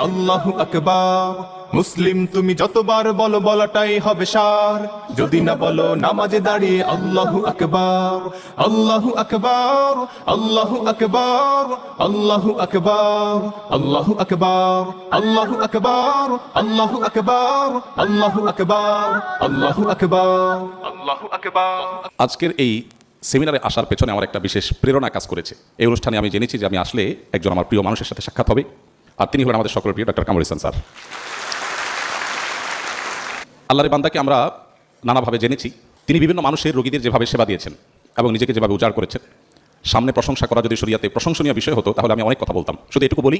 আল্লাহু আকবার। মুসলিম তুমি যতবার বলো বলাটাই হবে সার, যদি না বলো নামাজে দাঁড়িয়ে আল্লাহু আকবার। আল্লাহু আকবার, আল্লাহু আকবার, আল্লাহু আকবার, আল্লাহু আকবার, আল্লাহু আকবার, আল্লাহু আকবার, আল্লাহু আকবার, আল্লাহু আকবার, আল্লাহু আকবার। আজকের এই সেমিনারে আসার পেছনে আমার একটা বিশেষ প্রেরণা কাজ করেছে। এই অনুষ্ঠানে আমি জেনেছি যে আমি আসলে একজন আমার প্রিয় মানুষের সাথে সাক্ষাৎ হবে, আর তিনি হলেন আমাদের সকলের প্রিয় ডক্টর কামরুল ইহসান স্যার। আল্লাহর বান্দাকে আমরা নানাভাবে জেনেছি। তিনি বিভিন্ন মানুষের রোগীদের যেভাবে সেবা দিয়েছেন এবং নিজেকে যেভাবে উজাড় করেছেন, সামনে প্রশংসা করা যদি শরিয়াতে প্রশংসনীয় বিষয় হতো তাহলে আমি অনেক কথা বলতাম। শুধু এটুকু বলি,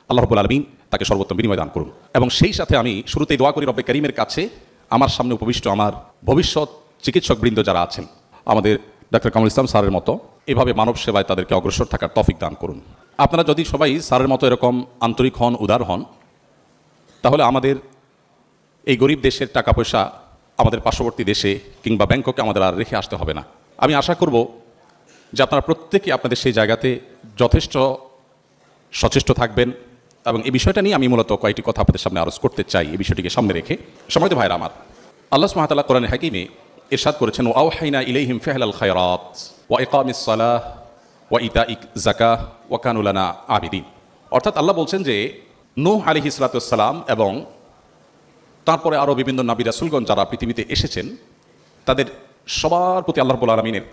আল্লাহ রাব্বুল আলামিন তাকে সর্বোত্তম বিনিময় দান করুন। এবং সেই সাথে আমি শুরুতেই দোয়া করি রব্বে কারীমের কাছে আমার সামনে উপবিষ্ট আমার ভবিষ্যৎ চিকিৎসকবৃন্দ যারা আছেন, আমাদের ডক্টর কামরুল ইসলাম স্যারের মতো এভাবে মানব সেবায় তাদেরকে অগ্রসর থাকার তৌফিক দান করুন। আপনারা যদি সবাই স্যারের মতো এরকম আন্তরিক হন, উদার হন, তাহলে আমাদের এই গরিব দেশের টাকা পয়সা আমাদের পার্শ্ববর্তী দেশে কিংবা ব্যাংককে আমাদের আর রেখে আসতে হবে না। আমি আশা করব যে আপনারা প্রত্যেকেই আপনাদের সেই জায়গাতে যথেষ্ট সচেষ্ট থাকবেন। এবং এই বিষয়টা নিয়ে আমি মূলত কয়েকটি কথা আপনাদের সামনে আরজ করতে চাই, এই বিষয়টিকে সামনে রেখে। সম্মানিত ভাইরা আমার, আল্লাহ সুবহানাহু ওয়া তাআলা কোরআনে হাকিমে ইরশাদ করেছেন, ওয়া আওহাইনা ইলাইহিম ফি'লাল খায়রাত ওয়া ইকামিস সালাহ ওয়া ইতাইজ যাকাহ ওয়া কানু লানা আবিদিন। অর্থাৎ আল্লাহ বলছেন যে নূহ আলাইহিস সালাতু ওয়াস সালাম এবং তারপরে আরও বিভিন্ন নবী রাসূলগণ যারা পৃথিবীতে এসেছেন, তাদের সবার প্রতি আল্লাহ রাব্বুল আলামিনের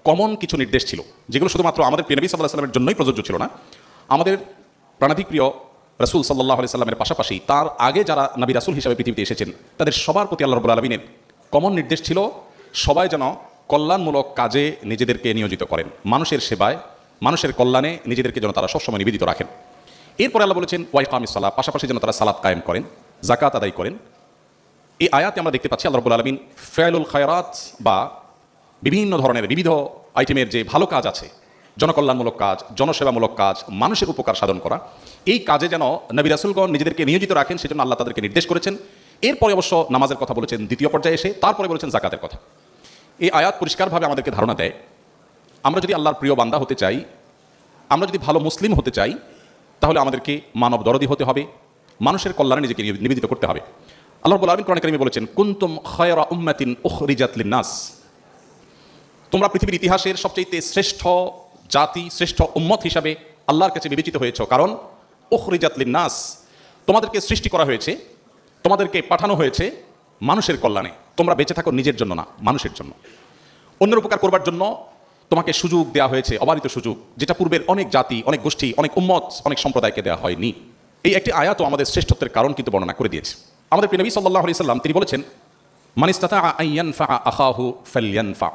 কমন কিছু নির্দেশ ছিল, যেগুলো শুধুমাত্র আমাদের প্রিয় নবী সাল্লাল্লাহু আলাইহি ওয়াসাল্লামের জন্যই প্রযোজ্য ছিল না। আমাদের প্রাণাধিক প্রিয় রাসূল সাল্লাল্লাহু আলাইহি ওয়াসাল্লামের পাশাপাশি তার আগে যারা নবী রাসূল হিসেবে পৃথিবীতে এসেছেন, তাদের সবার প্রতি আল্লাহ রাব্বুল আলামিনের কমন নির্দেশ ছিল সবাই যেন কল্যাণমূলক কাজে নিজেদেরকে নিয়োজিত করেন, মানুষের সেবায়, মানুষের কল্যাণে নিজেদেরকে যেন তারা সবসময় নিবেদিত রাখেন। এরপরে আল্লাহ বলেছেন ওয়া ইকামিস সালাহ, পাশাপাশি যেন তারা সালাত কায়েম করেন, যাকাত আদায় করেন। এই আয়াতে আমরা দেখতে পাচ্ছি আল্লাহ রাব্বুল আলামিন ফি'লুল খায়রাত বা বিভিন্ন ধরনের বিবিধ আইটেমের যে ভালো কাজ আছে, জনকল্যাণমূলক কাজ, জনসেবামূলক কাজ, মানুষের উপকার সাধন করা, এই কাজে যেন নবী রাসূলগণ নিজেদেরকে নিয়োজিত রাখেন, সেজন্য আল্লাহ তাদেরকে নির্দেশ করেছেন। এরপরে অবশ্য নামাজের কথা বলেছেন দ্বিতীয় পর্যায়ে এসে, তারপরে বলেছেন যাকাতের কথা। এই আয়াত পরিষ্কারভাবে আমাদেরকে ধারণা দেয়, আমরা যদি আল্লাহর প্রিয় বান্দা হতে চাই, আমরা যদি ভালো মুসলিম হতে চাই, তাহলে আমাদেরকে মানব দরদি হতে হবে, মানুষের কল্যাণে নিজেকে নিবেদিত করতে হবে। আল্লাহ রাব্বুল আলামিন কোরআনে কারিমে বলেছেন, কুনতুম খায়রা উম্মাতিন উখরিজাত লিন-নাস, তোমরা পৃথিবীর ইতিহাসের সবচেয়ে শ্রেষ্ঠ জাতি, শ্রেষ্ঠ উম্মত হিসাবে আল্লাহর কাছে বিবেচিত হয়েছে। কারণ উখরিজাত লিন-নাস, তোমাদেরকে সৃষ্টি করা হয়েছে, তোমাদেরকে পাঠানো হয়েছে মানুষের কল্যাণে। তোমরা বেঁচে থাকো নিজের জন্য না, মানুষের জন্য, অন্যের উপকার করবার জন্য তোমাকে সুযোগ দেওয়া হয়েছে, অবারিত সুযোগ, যেটা পূর্বের অনেক জাতি, অনেক গোষ্ঠী, অনেক উম্মত, অনেক সম্প্রদায়কে দেওয়া হয়নি। এই একটি আয়াতও আমাদের শ্রেষ্ঠত্বের কারণ কিন্তু বর্ণনা করে দিয়েছে। আমাদের প্রিয় নবী সাল্লাল্লাহু আলাইহি ওয়াসাল্লাম তিনি বলেছেন, মান ইসতাতাআ আন ইয়ানফা আখাহু ফালইয়ানফা,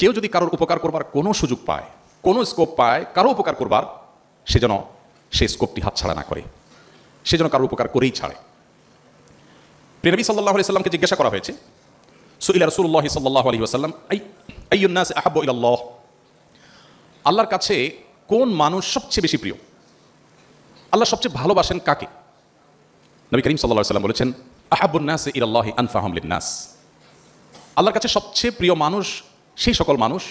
কেউ যদি কারোর উপকার করবার কোনো সুযোগ পায়, কোনো স্কোপ পায় কারো উপকার করবার, সে যেন সেই স্কোপটি হাতছাড়া না করে, সে যেন কারোর উপকার করেই ছাড়ে। প্রিয় নবী সাল্লাল্লাহু আলাইহি ওয়াসাল্লামকে জিজ্ঞাসা করা হয়েছে, সুইলা রাসূলুল্লাহ সাল্লাল্লাহু আলাইহি ওয়াসাল্লাম আইয়ুন নাস আহাব্বু ইলাল্লাহ, আল্লাহর কাছে কোন মানুষ সবচেয়ে বেশি প্রিয়, আল্লাহ সবচেয়ে ভালোবাসেন কাকে? নবী করিম সাল্লাল্লাহু আলাইহি ওয়াসাল্লাম বলেছেন, আহাব্বুন নাস ইলাল্লাহি আনফাহুম লিন-নাস, আল্লাহর কাছে সবচেয়ে প্রিয় মানুষ সেই সকল মানুষ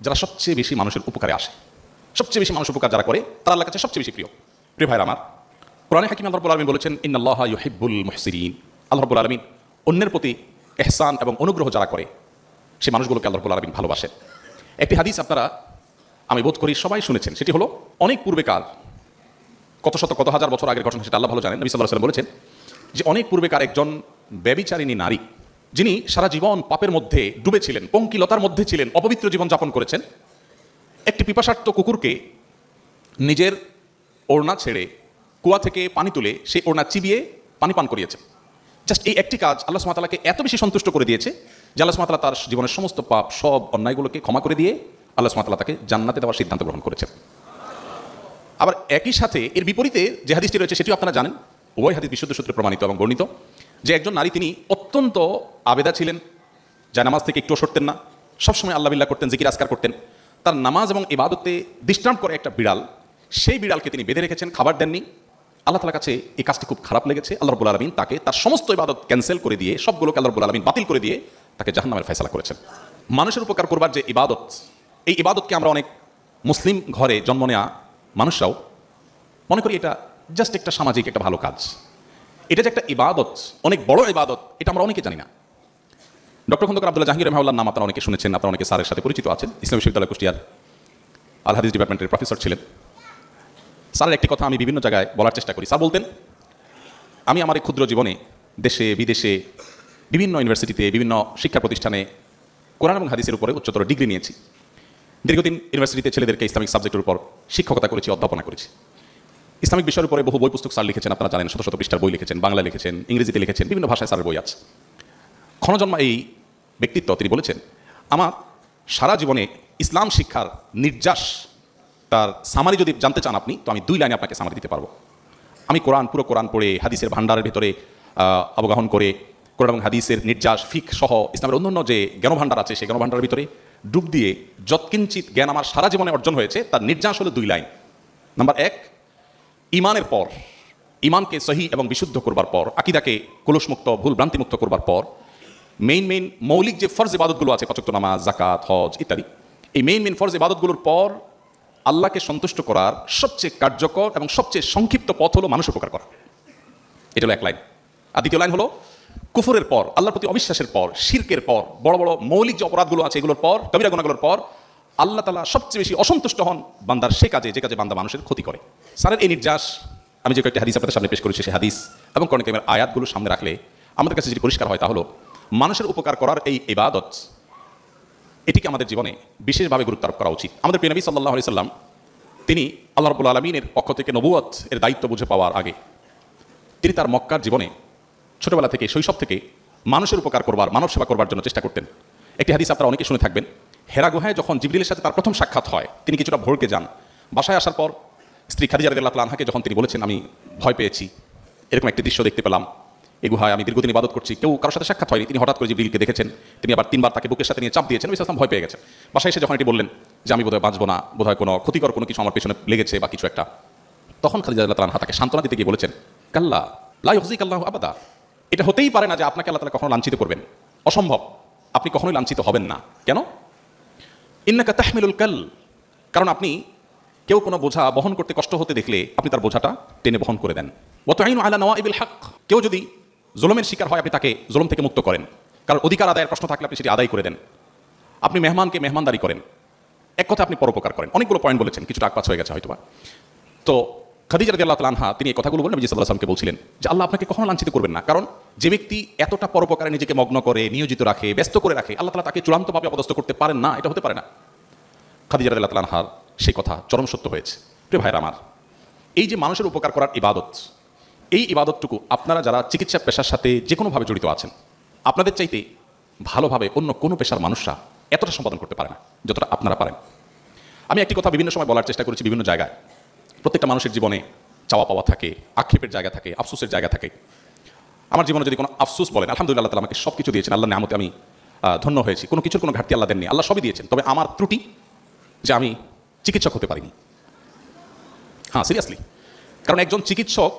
যারা সবচেয়ে বেশি মানুষের উপকারে আসে, সবচেয়ে বেশি মানুষের উপকার যারা করে, তারা আল্লাহর কাছে সবচেয়ে বেশি প্রিয়। প্রিয় ভাইরা আমার, কোরআনে হাকিমে আল্লাহ রাব্বুল আলামিন বলেছেন, ইন্নাল্লাহা ইউহিব্বুল মুহসিনিন, আল্লাহ রাব্বুল আলামিন অন্যের প্রতি ইহসান এবং অনুগ্রহ যারা করে সেই মানুষগুলোকে আল্লাহ রাব্বুল আলামিন ভালোবাসেন। একটি হাদিস আপনারা আমি বোধ করি সবাই শুনেছেন, সেটি হলো অনেক পূর্বেকার, কত শত কত হাজার বছর আগের ঘটনা, সেটা আল্লাহ ভালো জানেন। নবী সাল্লাল্লাহু আলাইহি ওয়াসাল্লাম বলেছেন যে অনেক পূর্বেকার একজন ব্যভিচারিণী নারী, যিনি সারা জীবন পাপের মধ্যে ডুবেছিলেন, পঙ্কিলতার মধ্যে ছিলেন, অপবিত্র জীবন যাপন করেছেন, একটি পিপাসার্ত কুকুরকে নিজের ওড়না ছেড়ে কুয়া থেকে পানি তুলে সেই ওড়না চিবিয়ে পানি পান করিয়েছেন। জাস্ট এই একটি কাজ আল্লাহ সুবহানাহু ওয়া তাআলাকে এত বেশি সন্তুষ্ট করে দিয়েছে যে আল্লাহ সুবহানাহু ওয়া তাআলা তার জীবনের সমস্ত পাপ, সব অন্যায়গুলোকে ক্ষমা করে দিয়ে আল্লাহ সুবহানাহু ওয়া তাআলা তাকে জান্নাতে দেওয়ার সিদ্ধান্ত গ্রহণ করেছেন। আবার একই সাথে এর বিপরীতে যে হাদিসটি রয়েছে সেটিও আপনারা জানেন, উভয় হাদিস বিশুদ্ধ সূত্রে প্রমাণিত এবং বর্ণিত, যে একজন নারী তিনি অত্যন্ত আবেদা ছিলেন, যা নামাজ থেকে একটু সরতেন না, সবসময় আল্লাহ বিল্লাহ করতেন, জিকির আজকার করতেন। তার নামাজ এবং ইবাদতে ডিস্টার্ব করে একটা বিড়াল, সেই বিড়ালকে তিনি বেঁধে রেখেছেন, খাবার দেননি। আল্লাহ তাআলার কাছে এই কাজটি খুব খারাপ লেগেছে। আল্লাহ রাব্বুল আলামিন তাকে তার সমস্ত ইবাদত ক্যান্সেল করে দিয়ে, সবগুলোকে আল্লাহ রাব্বুল আলামিন বাতিল করে দিয়ে তাকে জাহান্নামের ফয়সালা করেছেন। মানুষের উপকার করবার যে ইবাদত, এই ইবাদতকে আমরা অনেক মুসলিম ঘরে জন্ম নেওয়া মানুষরাও মনে করি এটা জাস্ট একটা সামাজিক একটা ভালো কাজ। এটা যে একটা ইবাদত, অনেক বড় ইবাদত, এটা আমরা অনেকে জানি না। ডক্টর খন্দকার আব্দুল্লাহ জাহাঙ্গীর রহমাহুল্লাহর নাম আপনারা অনেকে শুনেছেন, আপনারা অনেকে স্যারের সাথে পরিচিত আছেন। ইসলাম বিশ্ববিদ্যালয় কুষ্টিয়ার আল হাদিস ডিপার্টমেন্টের প্রফেসর ছিলেন। স্যারের একটি কথা আমি বিভিন্ন জায়গায় বলার চেষ্টা করি। স্যার বলতেন, আমি আমার এই ক্ষুদ্র জীবনে দেশে বিদেশে বিভিন্ন ইউনিভার্সিটিতে বিভিন্ন শিক্ষা প্রতিষ্ঠানে কোরআন এবং হাদিসের উপরে উচ্চতর ডিগ্রি নিয়েছি। দীর্ঘদিন ইউনিভার্সিটিতে ছেলেদেরকে ইসলামিক সাবজেক্টের উপর শিক্ষকতা করেছি, অধ্যাপনা করেছি। ইসলামিক বিষয়ের উপরে বহু বই পুস্তক স্যার লিখেছেন, আপনারা জানেন, শত শত পৃষ্ঠার বই লিখেছেন, বাংলা লিখেছেন, ইংরেজিতে লিখেছেন, বিভিন্ন ভাষায় স্যারের বই আছে। ক্ষণজন্মা এই ব্যক্তিত্ব, তিনি বলেছেন, আমার সারা জীবনে ইসলাম শিক্ষার নির্যাস তার সামারি যদি জানতে চান আপনি, তো আমি 2 লাইনে আপনাকে সামারি দিতে পারবো। আমি পুরো কোরআন পড়ে হাদিসের ভান্ডারের ভেতরে অবগাহন করে কোরআন এবং হাদিসের নির্যাস, ফিক সহ ইসলামের অন্যান্য যে জ্ঞানভাণ্ডার আছে সেই জ্ঞানভাণ্ডারের ভিতরে ডুব দিয়ে যৎকিঞ্চিত জ্ঞান আমার সারা জীবনে অর্জন হয়েছে, তার নির্যাস হলো 2 লাইন। নাম্বার 1, ইমানের পর, ইমানকে সহি এবং বিশুদ্ধ করবার পর, আকীদাকে কলুষমুক্ত ভুল ভ্রান্তিমুক্ত করবার পর মেইন মৌলিক যে ফরজ ইবাদতগুলো আছে, 5 ওয়াক্ত নামাজ, যাকাত, হজ ইত্যাদি, এই মেইন ফরজ ইবাদতগুলোর পর আল্লাহকে সন্তুষ্ট করার সবচেয়ে কার্যকর এবং সবচেয়ে সংক্ষিপ্ত পথ হলো মানুষ উপকার করা। এটা হলো 1 লাইন। আর দ্বিতীয় লাইন হলো কুফরের পর, আল্লাহর প্রতি অবিশ্বাসের পর, শিরকের পর, বড় বড় মৌলিক যে অপরাধগুলো আছে এগুলোর পর, কবিরা গুনাহগুলোর পর আল্লাহ তাআলা সবচেয়ে বেশি অসন্তুষ্ট হন বান্দার সে কাজে, যে কাজে বান্দা মানুষের ক্ষতি করে। স্যারের এই নির্যাস, আমি যে কয়েকটি হাদিস আপনাদের সামনে পেশ করেছি, সেই হাদিস এবং কোরআন কারীমের আয়াতগুলো সামনে রাখলে আমাদের কাছে যেটি পরিষ্কার হয় তা হলো, মানুষের উপকার করার এই ইবাদত, এটিকে আমাদের জীবনে বিশেষভাবে গুরুত্ব আরোপ করা উচিত। আমাদের প্রিয় নবী সাল্লাল্লাহু আলাইহি সাল্লাম, তিনি আল্লাহ রাব্বুল আলামিনের পক্ষ থেকে নবুয়ত এর দায়িত্ব বুঝে পাওয়ার আগে তিনি তার মক্কার জীবনে ছোটবেলা থেকে, শৈশব থেকে মানুষের উপকার করবার, মানব সেবা করবার জন্য চেষ্টা করতেন। একটি হাদিস আপনারা অনেকে শুনে থাকবেন, হেরা গুহায় যখন জিবরিলের সাথে তার প্রথম সাক্ষাৎ হয়, তিনি কিছুটা ভড়কে যান। বাসায় আসার পর স্ত্রী খাদিজা রাদিয়াল্লাহু তাআলা আনহাকে যখন তিনি বলেছেন, আমি ভয় পেয়েছি, এরকম একটি দৃশ্য দেখতে পেলাম, এই গুহায় আমি দীর্ঘদিন ইবাদত করছি, কেউ কারোর সাথে সাক্ষাৎ হয়নি, তিনি হঠাৎ করে জিবরিলকে দেখেছেন, তিনি আবার 3 বার তাকে বুকের সাথে নিয়ে চাপ দিয়েছেন, নবী সাল্লাল্লাহু আলাইহি ওয়াসাল্লাম ভয় পেয়ে গেছেন। বাসায় এসে যখন এটি বললেন যে আমি বোধহয় বাঁচবো না, বোধহয় কোনো ক্ষতিকর কোনো কিছু আমার পেছনে লেগেছে বা কিছু একটা, তখন খাদিজা রাদিয়াল্লাহু তাআলা তাকে সান্ত্বনা দিতে গিয়ে বলেছেন, কাল্লা লা ইউযিকাল্লাহু আবাদা, এটা হতেই পারে না যে আপনাকে আল্লাহ তাআলা কখনো লাঞ্ছিত করবেন, অসম্ভব, আপনি কখনোই লাঞ্ছিত হবেন না। কেন? ইন্নাকা তাহমিলুল কাল, কারণ আপনি কেউ কোনো বোঝা বহন করতে কষ্ট হতে দেখলে আপনি তার বোঝাটা টেনে বহন করে দেন। ওয়া তুঈনু আলা নওয়াইবিল হক, কেউ যদি জুলুমের শিকার হয় আপনি তাকে জুলুম থেকে মুক্ত করেন, কারণ অধিকার আদায়ের প্রশ্ন থাকলে আপনি সেটি আদায় করে দেন। আপনি মেহমানকে মেহমানদারি করেন, এক কথা আপনি পরোপকার করেন। অনেকগুলো পয়েন্ট বলেছেন, কিছুটা আকপাছ হয়ে গেছে হয়তোবা। তো খাদিজা রাদিয়াল্লাহু তাআলা আনহা তিনি এই কথাগুলো বলে নবী সাল্লাল্লাহু আলাইহি ওয়াসাল্লামকে বলছিলেন যে আল্লাহ আপনাকে কখনো লাঞ্ছিত করবেন না, কারণ যে ব্যক্তি এতটা পরোপকারে নিজেকে মগ্ন করে, নিয়োজিত রাখে, ব্যস্ত করে রাখে, আল্লাহ তাআলা তাকে চূড়ান্তভাবে অপদস্থ করতে পারেন না, এটা হতে পারে না। খাদিজা রাদিয়াল্লাহু তাআলা আনহার সেই কথা চরম সত্য হয়েছে। প্রিয় ভাইরা আমার, এই যে মানুষের উপকার করার ইবাদত, এই ইবাদতটুকু আপনারা যারা চিকিৎসা পেশার সাথে যে কোনোভাবে জড়িত আছেন, আপনাদের চাইতে ভালোভাবে অন্য কোনো পেশার মানুষরা এতটা সম্পাদন করতে পারে না যতটা আপনারা পারেন। আমি একটি কথা বিভিন্ন সময় বলার চেষ্টা করেছি বিভিন্ন জায়গায়, প্রত্যেকটা মানুষের জীবনে চাওয়া পাওয়া থাকে, আক্ষেপের জায়গা থাকে, আফসোসের জায়গা থাকে। আমার জীবনে যদি কোনো আফসোস বলেন, আলহামদুলিল্লাহ আল্লাহ তাআলা আমাকে সব কিছু দিয়েছেন, আল্লাহ নিয়ামতে আমি ধন্য হয়েছি, কোনো কিছুর কোনো ঘাটতি আল্লাহ দেননি, আল্লাহ সবই দিয়েছেন। তবে আমার ত্রুটি যে আমি চিকিৎসক হতে পারিনি। হ্যাঁ, সিরিয়াসলি, কারণ একজন চিকিৎসক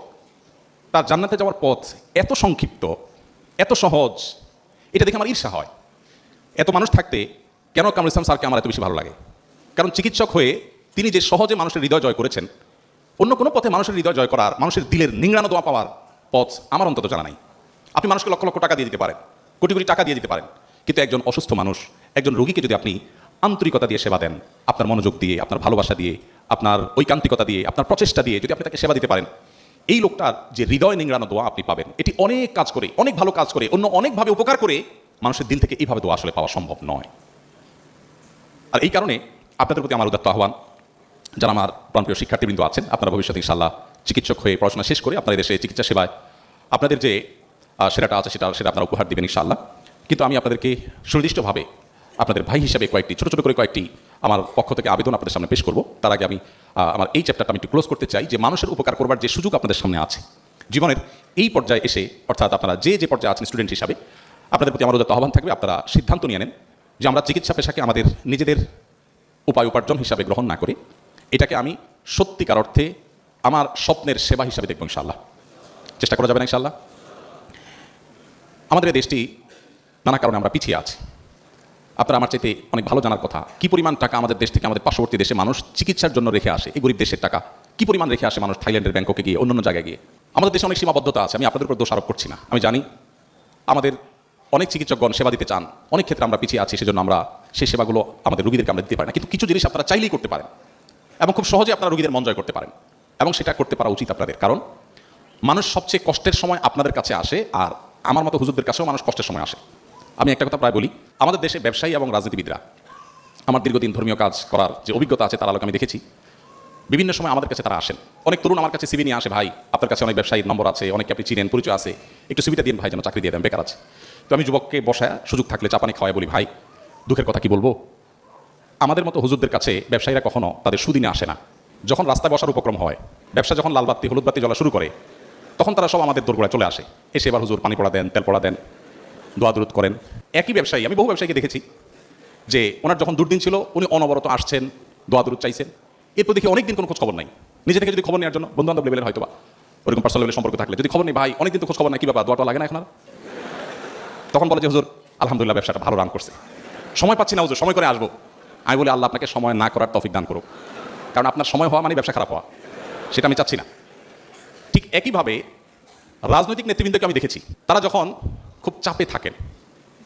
তার জান্নাতে যাওয়ার পথ এত সংক্ষিপ্ত, এত সহজ, এটা দেখে আমার ঈর্ষা হয়। এত মানুষ থাকতে কেন কামরুল ইসলাম স্যারকে আমার এত বেশি ভালো লাগে? কারণ চিকিৎসক হয়ে তিনি যে সহজে মানুষের হৃদয় জয় করেছেন, অন্য কোনো পথে মানুষের হৃদয় জয় করার, মানুষের দিলের নিংড়ানো দোয়া পাওয়ার পথ আমার অন্তত জানা নাই। আপনি মানুষকে লক্ষ লক্ষ টাকা দিয়ে দিতে পারেন, কোটি কোটি টাকা দিয়ে দিতে পারেন, কিন্তু একজন অসুস্থ মানুষ, একজন রোগীকে যদি আপনি আন্তরিকতা দিয়ে সেবা দেন, আপনার মনোযোগ দিয়ে, আপনার ভালোবাসা দিয়ে, আপনার ঐকান্তিকতা দিয়ে, আপনার প্রচেষ্টা দিয়ে যদি আপনি তাকে সেবা দিতে পারেন, এই লোকটার যে হৃদয় নিংড়ানো দোয়া আপনি পাবেন, এটি অনেক কাজ করে, অনেক ভালো কাজ করে, অন্য অনেকভাবে উপকার করে মানুষের দিল থেকে এইভাবে দোয়া আসলে পাওয়া সম্ভব নয়। আর এই কারণে আপনাদের প্রতি আমার উদাত্ত আহ্বান, যারা আমার প্রাণপ্রিয় শিক্ষার্থীবৃন্দ আছেন, আপনারা ভবিষ্যতে ইনশাআল্লাহ চিকিৎসক হয়ে পড়াশোনা শেষ করে আপনার দেশে চিকিৎসা সেবায় আপনাদের যে সেরাটা আছে সেটা আপনারা উপহার দিবেন ইনশাআল্লাহ। কিন্তু আমি আপনাদেরকে সুনির্দিষ্টভাবে আপনাদের ভাই হিসাবে কয়েকটি ছোটো ছোটো করে কয়েকটি আমার পক্ষ থেকে আবেদন আপনাদের সামনে পেশ করব। তার আগে আমি আমার এই চ্যাপ্টারটা আমি একটু ক্লোজ করতে চাই, যে মানুষের উপকার করবার যে সুযোগ আপনাদের সামনে আছে জীবনের এই পর্যায়ে এসে, অর্থাৎ আপনারা যে পর্যায়ে আছেন স্টুডেন্ট হিসাবে, আপনাদের প্রতি আমার উদাত্ত আহ্বান থাকবে, আপনারা সিদ্ধান্ত নিয়ে নেন যে আমরা চিকিৎসা পেশাকে আমাদের নিজেদের উপায় উপার্জন হিসাবে গ্রহণ না করে এটাকে আমি সত্যিকার অর্থে আমার স্বপ্নের সেবা হিসাবে দেখব ইনশাআল্লাহ। চেষ্টা করা যাবে না ইনশাআল্লাহ? আমাদের এই দেশটি নানা কারণে আমরা পিছিয়ে আছি। আপনারা আমার চাইতে অনেক ভালো জানার কথা, কি পরিমাণ টাকা আমাদের দেশ থেকে আমাদের পার্শ্ববর্তী দেশে মানুষ চিকিৎসার জন্য রেখে আসে, এই গরিব দেশের টাকা কি পরিমাণ রেখে আসে মানুষ থাইল্যান্ডের ব্যাংককে গিয়ে অন্যান্য জায়গায় গিয়ে। আমাদের দেশে অনেক সীমাবদ্ধতা আছে, আমি আপনাদের উপর দোষ আরোপ করছি না। আমি জানি আমাদের অনেক চিকিৎসকগণ সেবা দিতে চান, অনেক ক্ষেত্রে আমরা পিছিয়ে আছি, সেজন্য আমরা সেই সেবাগুলো আমাদের রোগীদেরকে আমরা দিতে পারি না। কিন্তু কিছু জিনিস আপনারা চাইলেই করতে পারেন এবং খুব সহজে আপনারা রোগীদের মন জয় করতে পারেন, এবং সেটা করতে পারা উচিত আপনাদের। কারণ মানুষ সবচেয়ে কষ্টের সময় আপনাদের কাছে আসে, আর আমার মতো হুজুরদের কাছেও মানুষ কষ্টের সময় আসে। আমি একটা কথা প্রায় বলি, আমাদের দেশে ব্যবসায়ী এবং রাজনীতিবিদরা, আমার দীর্ঘদিন ধর্মীয় কাজ করার যে অভিজ্ঞতা আছে তার আলোকে আমি দেখেছি, বিভিন্ন সময় আমাদের কাছে তারা আসেন। অনেক তরুণ আমার কাছে সিভি নিয়ে আসে, ভাই আপনার কাছে অনেক ব্যবসায়ীর নম্বর আছে, অনেকে আপনি চিনেন, পরিচয় আছে, একটু সিভিটা দিন ভাই, যেন চাকরি দিয়ে দেন, বেকার আছে। তো আমি যুবককে বসায় সুযোগ থাকলে চাপানি খাওয়াই বলি, ভাই দুঃখের কথা কি বলবো, আমাদের মতো হুজুরদের কাছে ব্যবসায়ীরা কখনো তাদের সুদিনে আসে না। যখন রাস্তায় বসার উপক্রম হয়, ব্যবসা যখন লাল বাতি হলুদ বাতি জ্বলা শুরু করে, তখন তারা সব আমাদের দোরগোড়ায় চলে আসে, এসে এবার হুজুর পানি পড়া দেন, তেল পড়া দেন, দোয়া দরুদ করেন। একই ব্যবসায়ী, আমি বহু ব্যবসায়ীকে দেখেছি যে ওনার যখন দুর্দিন ছিল উনি অনবরত আসছেন, দোয়া দরুদ চাইছেন, এরপর দেখি অনেকদিন কোনো খোঁজ খবর নাই। নিজে থেকে যদি খবর নেওয়ার জন্য বন্ধু বান্ধব লেভেলের হয়তো বা ওরকম পার্সোনাল লেভেলের সম্পর্ক থাকলে যদি খবর নেই, ভাই অনেকদিন তো খোঁজ খবর নাই, কি ব্যাপার, দোয়াটা লাগে না এখন আর? তখন বলে যে হুজুর আলহামদুলিল্লাহ ব্যবসাটা ভালো রান করছে, সময় পাচ্ছি না হুজুর, সময় করে আসবো। আমি বলি আল্লাহ আপনাকে সময় না করার তৌফিক দান করুক, কারণ আপনার সময় হওয়া মানে ব্যবসা খারাপ হওয়া, সেটা আমি চাচ্ছি না। ঠিক একইভাবে রাজনৈতিক নেতৃবৃন্দকে আমি দেখেছি, তারা যখন খুব চাপে থাকেন,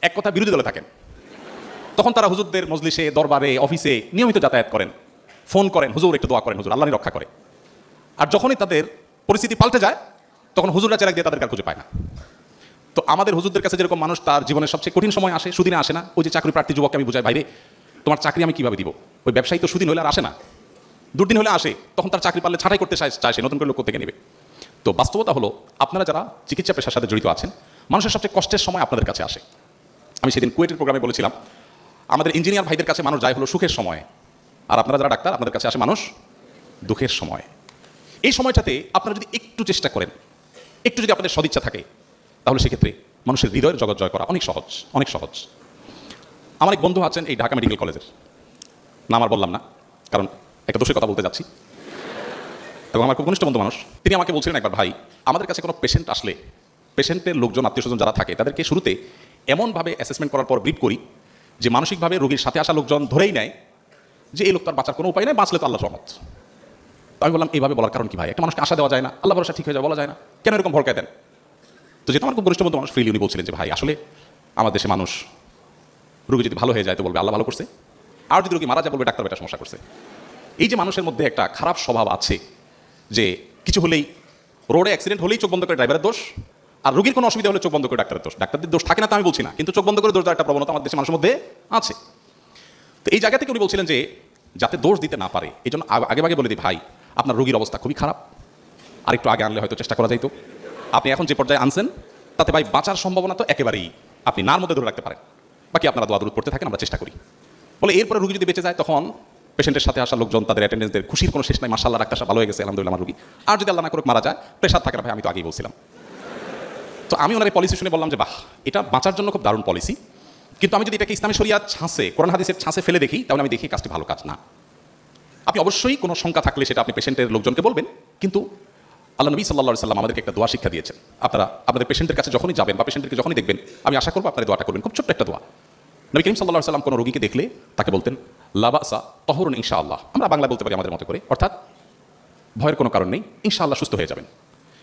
এক কথা বিরোধী দলে থাকেন, তখন তারা হুজুরদের মজলিসে, দরবারে, অফিসে নিয়মিত যাতায়াত করেন, ফোন করেন, হুজুর একটু দোয়া করেন, হুজুর আল্লাহ রক্ষা করে। আর যখনই তাদের পরিস্থিতি পাল্টে যায়, তখন হুজুররা চেরাক দিয়ে তাদের কার খুঁজে পায় না। তো আমাদের হুজুরদের কাছে যেরকম মানুষ তার জীবনের সবচেয়ে কঠিন সময় আসে, সুদিনে আসে না। ওই যে চাকরি প্রার্থী যুবককে আমি বুঝাই, ভাইরে তোমার চাকরি আমি কিভাবে দিব, ওই ব্যবসায়ী তো সুদিন হলে আর আসে না, দুর্দিন হলে আসে, তখন তার চাকরি পারলে ছাঁটাই করতে চায়, সে নতুন করে লোক থেকে নেবে। তো বাস্তবতা হলো, আপনারা যারা চিকিৎসা পেশার সাথে জড়িত আছেন, মানুষের সবচেয়ে কষ্টের সময় আপনাদের কাছে আসে। আমি সেদিন কুয়েটের প্রোগ্রামে বলেছিলাম, আমাদের ইঞ্জিনিয়ার ভাইদের কাছে মানুষ যায় হলো সুখের সময়, আর আপনারা যারা ডাক্তার আপনাদের কাছে আসে মানুষ দুঃখের সময়। এই সময়টাতে আপনারা যদি একটু চেষ্টা করেন, একটু যদি আপনাদের সদিচ্ছা থাকে, তাহলে সেক্ষেত্রে মানুষের হৃদয়ের জগৎ জয় করা অনেক সহজ, অনেক সহজ। আমার এক বন্ধু আছেন এই ঢাকা মেডিকেল কলেজের, নাম আর বললাম না কারণ একটা দোষের কথা বলতে যাচ্ছি, এবং আমার খুব ঘনিষ্ঠ বন্ধু মানুষ। তিনি আমাকে বলছিলেন একবার, ভাই আমাদের কাছে কোনো পেশেন্ট আসলে, পেশেন্টের লোকজন, আত্মীয় স্বজন যারা থাকে, তাদেরকে শুরুতে এমনভাবে অ্যাসেসমেন্ট করার পর ব্রিফ করি যে মানসিকভাবে রোগীর সাথে আসা লোকজন ধরেই নেয় যে এই লোকটার বাঁচার কোনো উপায় নেই, বাঁচলে তো আল্লাহ রহমত। আমি বললাম এইভাবে বলার কারণ কি ভাই, একটা মানুষকে আশা দেওয়া যায় না, আল্লাহ ভরসা ঠিক হয়ে যায় বলা যায় না, কেন এরকম ভরকায় দেন? তো যেটা আমার খুব ঘনিষ্ঠ বন্ধু মানুষ ফ্রিলি উনি বলছিলেন যে, ভাই আসলে আমার দেশে মানুষ রোগী যদি ভালো হয়ে যায় তো বলবে আল্লাহ ভালো করছে, আর যদি রোগী মারা যায় বলবে ডাক্তার বেটা সমস্যা করছে। এই যে মানুষের মধ্যে একটা খারাপ স্বভাব আছে যে কিছু হলেই, রোডে অ্যাক্সিডেন্ট হলেই চোখ বন্ধ করে ড্রাইভারের দোষ, আর রোগীর কোনো অসুবিধা হলে চোখ বন্ধ করে ডাক্তারের দোষ। ডাক্তারদের দোষ থাকে না তা আমি বলছি না, কিন্তু চোখ বন্ধ করে দোষ দেওয়ার একটা প্রবণতা আমাদের দেশের মানুষের মধ্যে আছে। তো এই জায়গা থেকে উনি বলছিলেন যে যাতে দোষ দিতে না পারে, এই জন্য আগে আগে বলে দিই, ভাই আপনার রোগীর অবস্থা খুবই খারাপ, আর একটু আগে আনলে হয়তো চেষ্টা করা যাইতো, আপনি এখন যে পর্যায়ে আনছেন তাতে ভাই বাঁচার সম্ভাবনা তো একেবারেই আপনি নার মধ্যে ধরে রাখতে পারেন, বাকি আপনারা দোয়া দরুদ পড়তে থাকেন, আমরা চেষ্টা করি। বলে এরপরে রোগী যদি বেঁচে যায়, তখন পেশেন্টের সাথে আসা লোকজন, তাদের অ্যাটেন্ডেন্সদের খুশির কোনো শেষ নাই, মাশাআল্লাহ ডাক্তার সাহেব ভালো হয়ে গেছে, আলহামদুলিল্লাহ আমার রোগী। আর যদি আল্লাহ না করে মারা যায়, প্রেশার থাকে না ভাই, আমি তো আগেই বলছিলাম। তো আমি ওনার পলিসি শুনে বললাম যে বাহ, এটা বাঁচার জন্য খুব দারুণ পলিসি, কিন্তু আমি যদি এটাকে ইসলামী শরিয়াত ছাঁচে, কোরআন হাদিসের ছাঁচে ফেলে দেখি, তাহলে আমি দেখি কাজটি ভালো কাজ না। আপনি অবশ্যই কোনো শঙ্কা থাকলে সেটা আপনি পেশেন্টের লোকজনকে বলবেন, কিন্তু আল্লাহ নবী সাল্লাল্লাহু আলাইহি সাল্লাম আমাদেরকে একটা দোয়া শিক্ষা দিয়েছেন। আপনারা আপনাদের পেশেন্টের কাছে যখনই যাবেন বা পেশেন্টকে যখনই দেখবেন, আমি আশা করবো আপনারা দোয়াটা করবেন, খুব ছোট্ট একটা দোয়া। নবী করিম সাল্লাল্লাহু আলাইহি সাল্লাম কোনো রোগীকে দেখলে তাকে বলতেন লা বাসা তাহুরুন ইনশাআল্লাহ, আমরা বাংলা বলতে পারি আমাদের মতো করে, অর্থাৎ ভয়ের কোনো কারণ নেই, ইনশাআল্লাহ সুস্থ হয়ে যাবেন।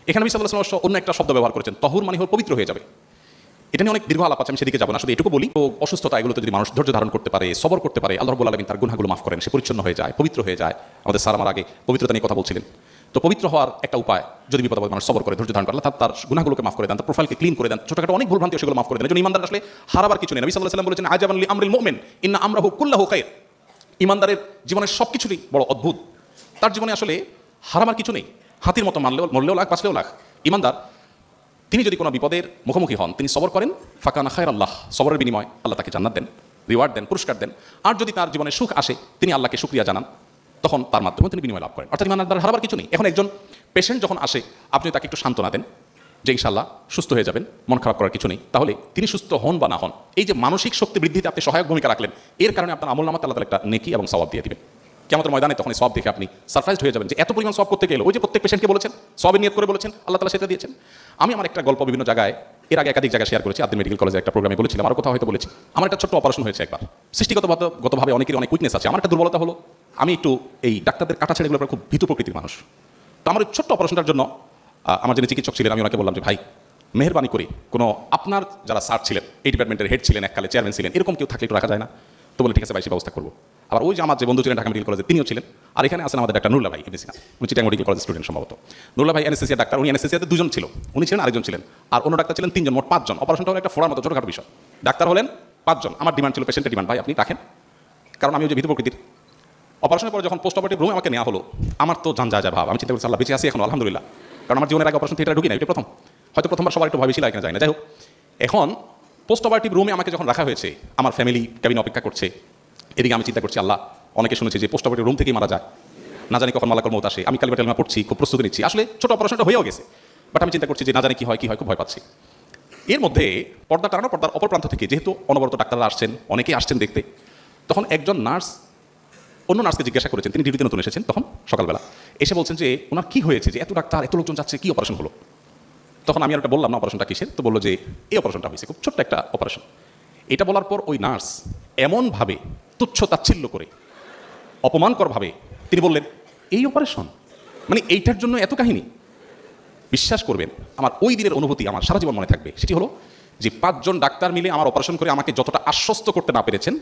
এখানে নবী সাল্লাল্লাহু আলাইহি ওয়াসাল্লাম অন্য একটা শব্দ ব্যবহার করেছেন, তাহুর মানে হল পবিত্র হয়ে যাবে। এটা নিয়ে অনেক দীর্ঘ আলাপ আছে, আমি সেদিকে যাবো না, শুধু এটুকু বলি, তো অসুস্থতা এগুলোতে যদি মানুষ ধৈর্য ধারণ করতে পারে, সবর করতে পারে, আল্লাহ রাব্বুল আলামিন তার গুনাহগুলো মাফ করেন, সে পরিচ্ছন্ন হয়ে যায়, পবিত্র হয়ে যায়। আমাদের স্যার আমার আগে পবিত্রতা নিয়ে কথা বলছিলেন, তো পবিত্র হওয়ার একটা উপায়, যদি বিপদ আপদে মানুষ সবর করে, ধৈর্য ধারণ করে, তার গুনাহগুলোকে মাফ করে দেন, তার প্রোফাইলকে ক্লিন করে দেন, ছোটখাটো অনেক ভুলভ্রান্তি সেগুলো মাফ করে দেন। এই জন্য ইমানদার আসলে হারাবার কিছু নেই। নবী সাল্লাল্লাহু আলাইহি ওয়াসাল্লাম বলেছেন আজাবান লি আমরিল মুমিন ইন্না আমরাহু কুল্লাহু খায়র। ইমানদারের জীবনের সব কিছুরই বড় অদ্ভুত, তার জীবনে আসলে হারাবার কিছু নেই। হাতির মতো মরলেও লাখ, বাঁচলেও লাখ। ইমানদার তিনি যদি কোনো বিপদের মুখোমুখি হন, তিনি সবর করেন, ফাকানা খায়রাল্লাহ, সবরের বিনিময় আল্লাহ তাকে জান্নাত দেন, রিওয়ার্ড দেন, পুরস্কার দেন। আর যদি তার জীবনে সুখ আসে, তিনি আল্লাহকে শুকরিয়া জানান, তখন তার মাধ্যমে তিনি বিনিময় লাভ করেন। অর্থাৎ ইমানদার হারাবার কিছু নেই। এখন একজন পেশেন্ট যখন আসে, আপনি তাকে একটু সান্ত্বনা দেন যে ইনশাআল্লাহ সুস্থ হয়ে যাবেন, মন খারাপ করার কিছু নেই, তাহলে তিনি সুস্থ হন বা না হন, এই যে মানসিক শক্তি বৃদ্ধিতে আপনি সহায়ক ভূমিকা রাখলেন, এর কারণে আপনার আমলনামাতে আল্লাহ তাআলা একটা নেকি এবং সওয়াব দিয়ে দিবেন। কিয়ামতের ময়দানে তখন সওয়াব দেখে আপনি সারপ্রাইজড হয়ে যাবেন যে এত পরিমাণ সওয়াব করতে গেল, ওই যে প্রত্যেক পেশেন্টকে বলেছেন, সওয়াবের নিয়ত করে বলেছেন, আল্লাহ তাআলা সেটা দিয়েছেন। আমি আমার একটা গল্প বিভিন্ন জায়গায়, এর আগে একাধিক জায়গায় শেয়ার করেছি, আদিল মেডিকেল কলেজের একটা প্রোগ্রামে বলেছিলাম, আমার কথা হয়তো বলেছি। আমার একটা ছোট্ট অপারেশন হয়েছে একবার। সৃষ্টিগতভাবে অনেকেরই অনেক উইকনেস আছে। আমার একটা দুর্বলতা হলো আমি একটু এই ডাক্তারদের কাটা ছেড়েগুলোর উপর খুব ভীতু প্রকৃতির মানুষ। তো আমার ওই ছোট্ট অপারেশনটার জন্য আমার যিনি চিকিৎসক ছিলেন, আমি ওনাকে বললাম যে ভাই মেহরবানি করে কোনো আপনার যারা স্যার ছিলেন, এই ডিপার্টমেন্টের হেড ছিলেন, এককালে চেয়ারম্যান ছিলেন, এরকম কেউ থাকলে একটু রাখা যায় না? তো বলে ঠিক আছে ভাই, সে ব্যবস্থা করবো। আবার ওই যে আমার যে বন্ধু ছিলেন ঢাকা মেডিকেল কলেজে, তিনিও ছিলেন। আর এখানে আছেন আমাদের একটা নুরুল্লাহ ভাই এমনি সিনা, উনি চিটাং মেডিকেল কলেজের স্টুডেন্ট সম্ভবত। নুরুল্লাহ ভাই অ্যানেস্থেসিয়া ডাক্তার, উনি অ্যানেস্থেসিয়াতে দুজন ছিল, উনি ছিলেন আরেকজন ছিলেন, আর অন্য ডাক্তার ছিলেন তিনজন, মোট 5 জন। অপারেশনটা হলো একটা ফোড়ার মতো ছোটখাটো বিষয়, ডাক্তার হলেন 5 জন। আমার ডিমান্ড ছিল, পেশেন্টের ডিমান্ড, ভাই আপনি রাখেন, কারণ আমি ওই যে ভীতু প্রকৃতির। অপারেশনের পরে যখন পোস্ট অপারেটিভ রুমে আমাকে নেওয়া হলো, আমার তো জান যায় ভাব, আমি চিন্তা করছি আল্লাহ বেঁচে আছি এখন আলহামদুলিল্লাহ, কারণ আমার জীবনের আগে অপারেশন থিয়েটারে ঢুকি না, এটা প্রথম। হয়তো প্রথমবার সবার একটু ভয় বেশি লাগে না, যায় না। যাই হোক, এখন পোস্ট অপারেটিভ রুমে আমাকে যখন রাখা হয়েছে, আমার ফ্যামিলি ক্যাবিনে অপেক্ষা করছে, এদিকে আমি চিন্তা করছি আল্লাহ, অনেকে শুনেছি যে পোস্ট অপারেটিভ রুম থেকেই মারা যায়, না জানি কখন মালাকুল মউত আসে। আমি কালিমা টালিমা পড়ছি, খুব প্রস্তুতি নিচ্ছি, আসলে ছোট অপারেশনটা হয়েও গেছে, বাট আমি চিন্তা করছি যে না জানি কি হয়, খুব ভয় পাচ্ছি। এর মধ্যে পর্দা টানানো, পর্দার অপর প্রান্ত থেকে যেহেতু অনবরত ডাক্তাররা আসছেন, অনেকেই আসছেন দেখতে, তখন একজন নার্স অন্য নার্সকে জিজ্ঞাসা করেছেন, তিনি ডিউটিতে নতুন এসেছেন তখন সকালবেলা, এসে বলছেন যে ওনার কি হয়েছে, যে এত ডাক্তার এত লোকজন যাচ্ছে, কি অপারেশন হলো? তখন আমি আর একটা বললাম না অপারেশনটা কিসের, তো বললো যে এই অপারেশনটা হয়েছে, খুব ছোট্ট একটা অপারেশন। এটা বলার পর ওই নার্স এমনভাবে তুচ্ছ তাচ্ছিল্য করে, অপমানকরভাবে তিনি বললেন এই অপারেশন, মানে এইটার জন্য এত কাহিনী। বিশ্বাস করবেন, আমার ওই দিনের অনুভূতি আমার সারা জীবন মনে থাকবে। সেটি হলো যে 5 জন ডাক্তার মিলে আমার অপারেশন করে আমাকে যতটা আশ্বস্ত করতে না পেরেছেন,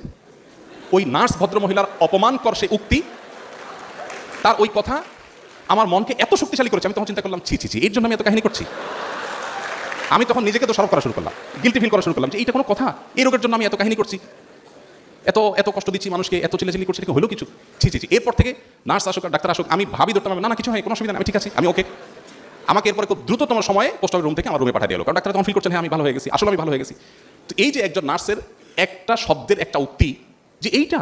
ওই নার্স ভদ্রমহিলার অপমানকর সেই উক্তি, তার ওই কথা আমার মনকে এত শক্তিশালী করেছে। আমি তখন চিন্তা করলাম ছি ছি ছি, এর জন্য আমি এত কাহিনী করছি। আমি তখন নিজেকে তো সরব করা শুরু করলাম, গিল্টি ফিল করা শুরু করলাম যে এইটা কোনো কথা, এই রোগের জন্য আমি এত কাহিনী করছি, এত কষ্ট দিচ্ছি মানুষকে, এত চিল্লাচিল্লি করছি, এটা হলো কিছু? ছি ছি ছি। এরপর থেকে নার্স আসুক আর ডাক্তার আসুক, আমি ভাবি ধরতাম না না কিছু হয়, কোনো অসুবিধা নেই, আমি ঠিক আছে, আমি ওকে। আমাকে এরপরে খুব দ্রুততম সময়ে পোস্ট অফিস রুম থেকে আমার রুমে পাঠিয়ে দিল, কারণ ডাক্তার তখন ফিল করছেন হ্যাঁ আমি ভালো হয়ে গেছি, আসলে আমি ভালো হয়ে গেছি। তো এই যে একজন নার্সের একটা শব্দের একটা উক্তি, যে এইটা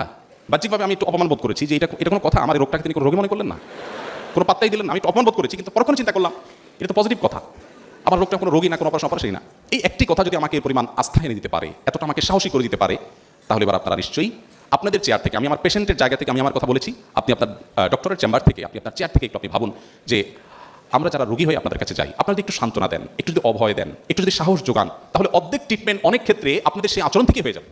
বাহ্যিকভাবে আমি একটু অপমান বোধ করেছি, যে এটা কোনো কথা, আমার এই রোগটাকে তিনি কোনো রোগী মনে করলেন না, কোনো পাত্তাই দিলেন না, আমি একটু অপমান বোধ করেছি, কিন্তু পরক্ষণে চিন্তা করলাম এটা তো পজিটিভ কথা, আমার রোগটা কোনো রোগী না, কোনো অপারেশনই না। এই একটি কথা যদি আমাকে এই পরিমাণ আস্থা এনে দিতে পারে, এতটা আমাকে সাহসী করে দিতে পারে, তাহলে এবার আপনারা নিশ্চয়ই আপনাদের চেয়ার থেকে, আমি আমার পেশেন্টের জায়গা থেকে আমি আমার কথা বলেছি, আপনি আপনার ডক্টরের চেম্বার থেকে, আপনি আপনার চেয়ার থেকে একটু আপনি ভাবুন যে আমরা যারা রোগী হয়ে আপনাদের কাছে যাই, আপনারা যদি একটু সান্ত্বনা দেন, একটু যদি অভয় দেন, একটু যদি সাহস যোগান, তাহলে অর্ধেক ট্রিটমেন্ট অনেক ক্ষেত্রে আপনাদের সেই আচরণ থেকে হয়ে যাবে।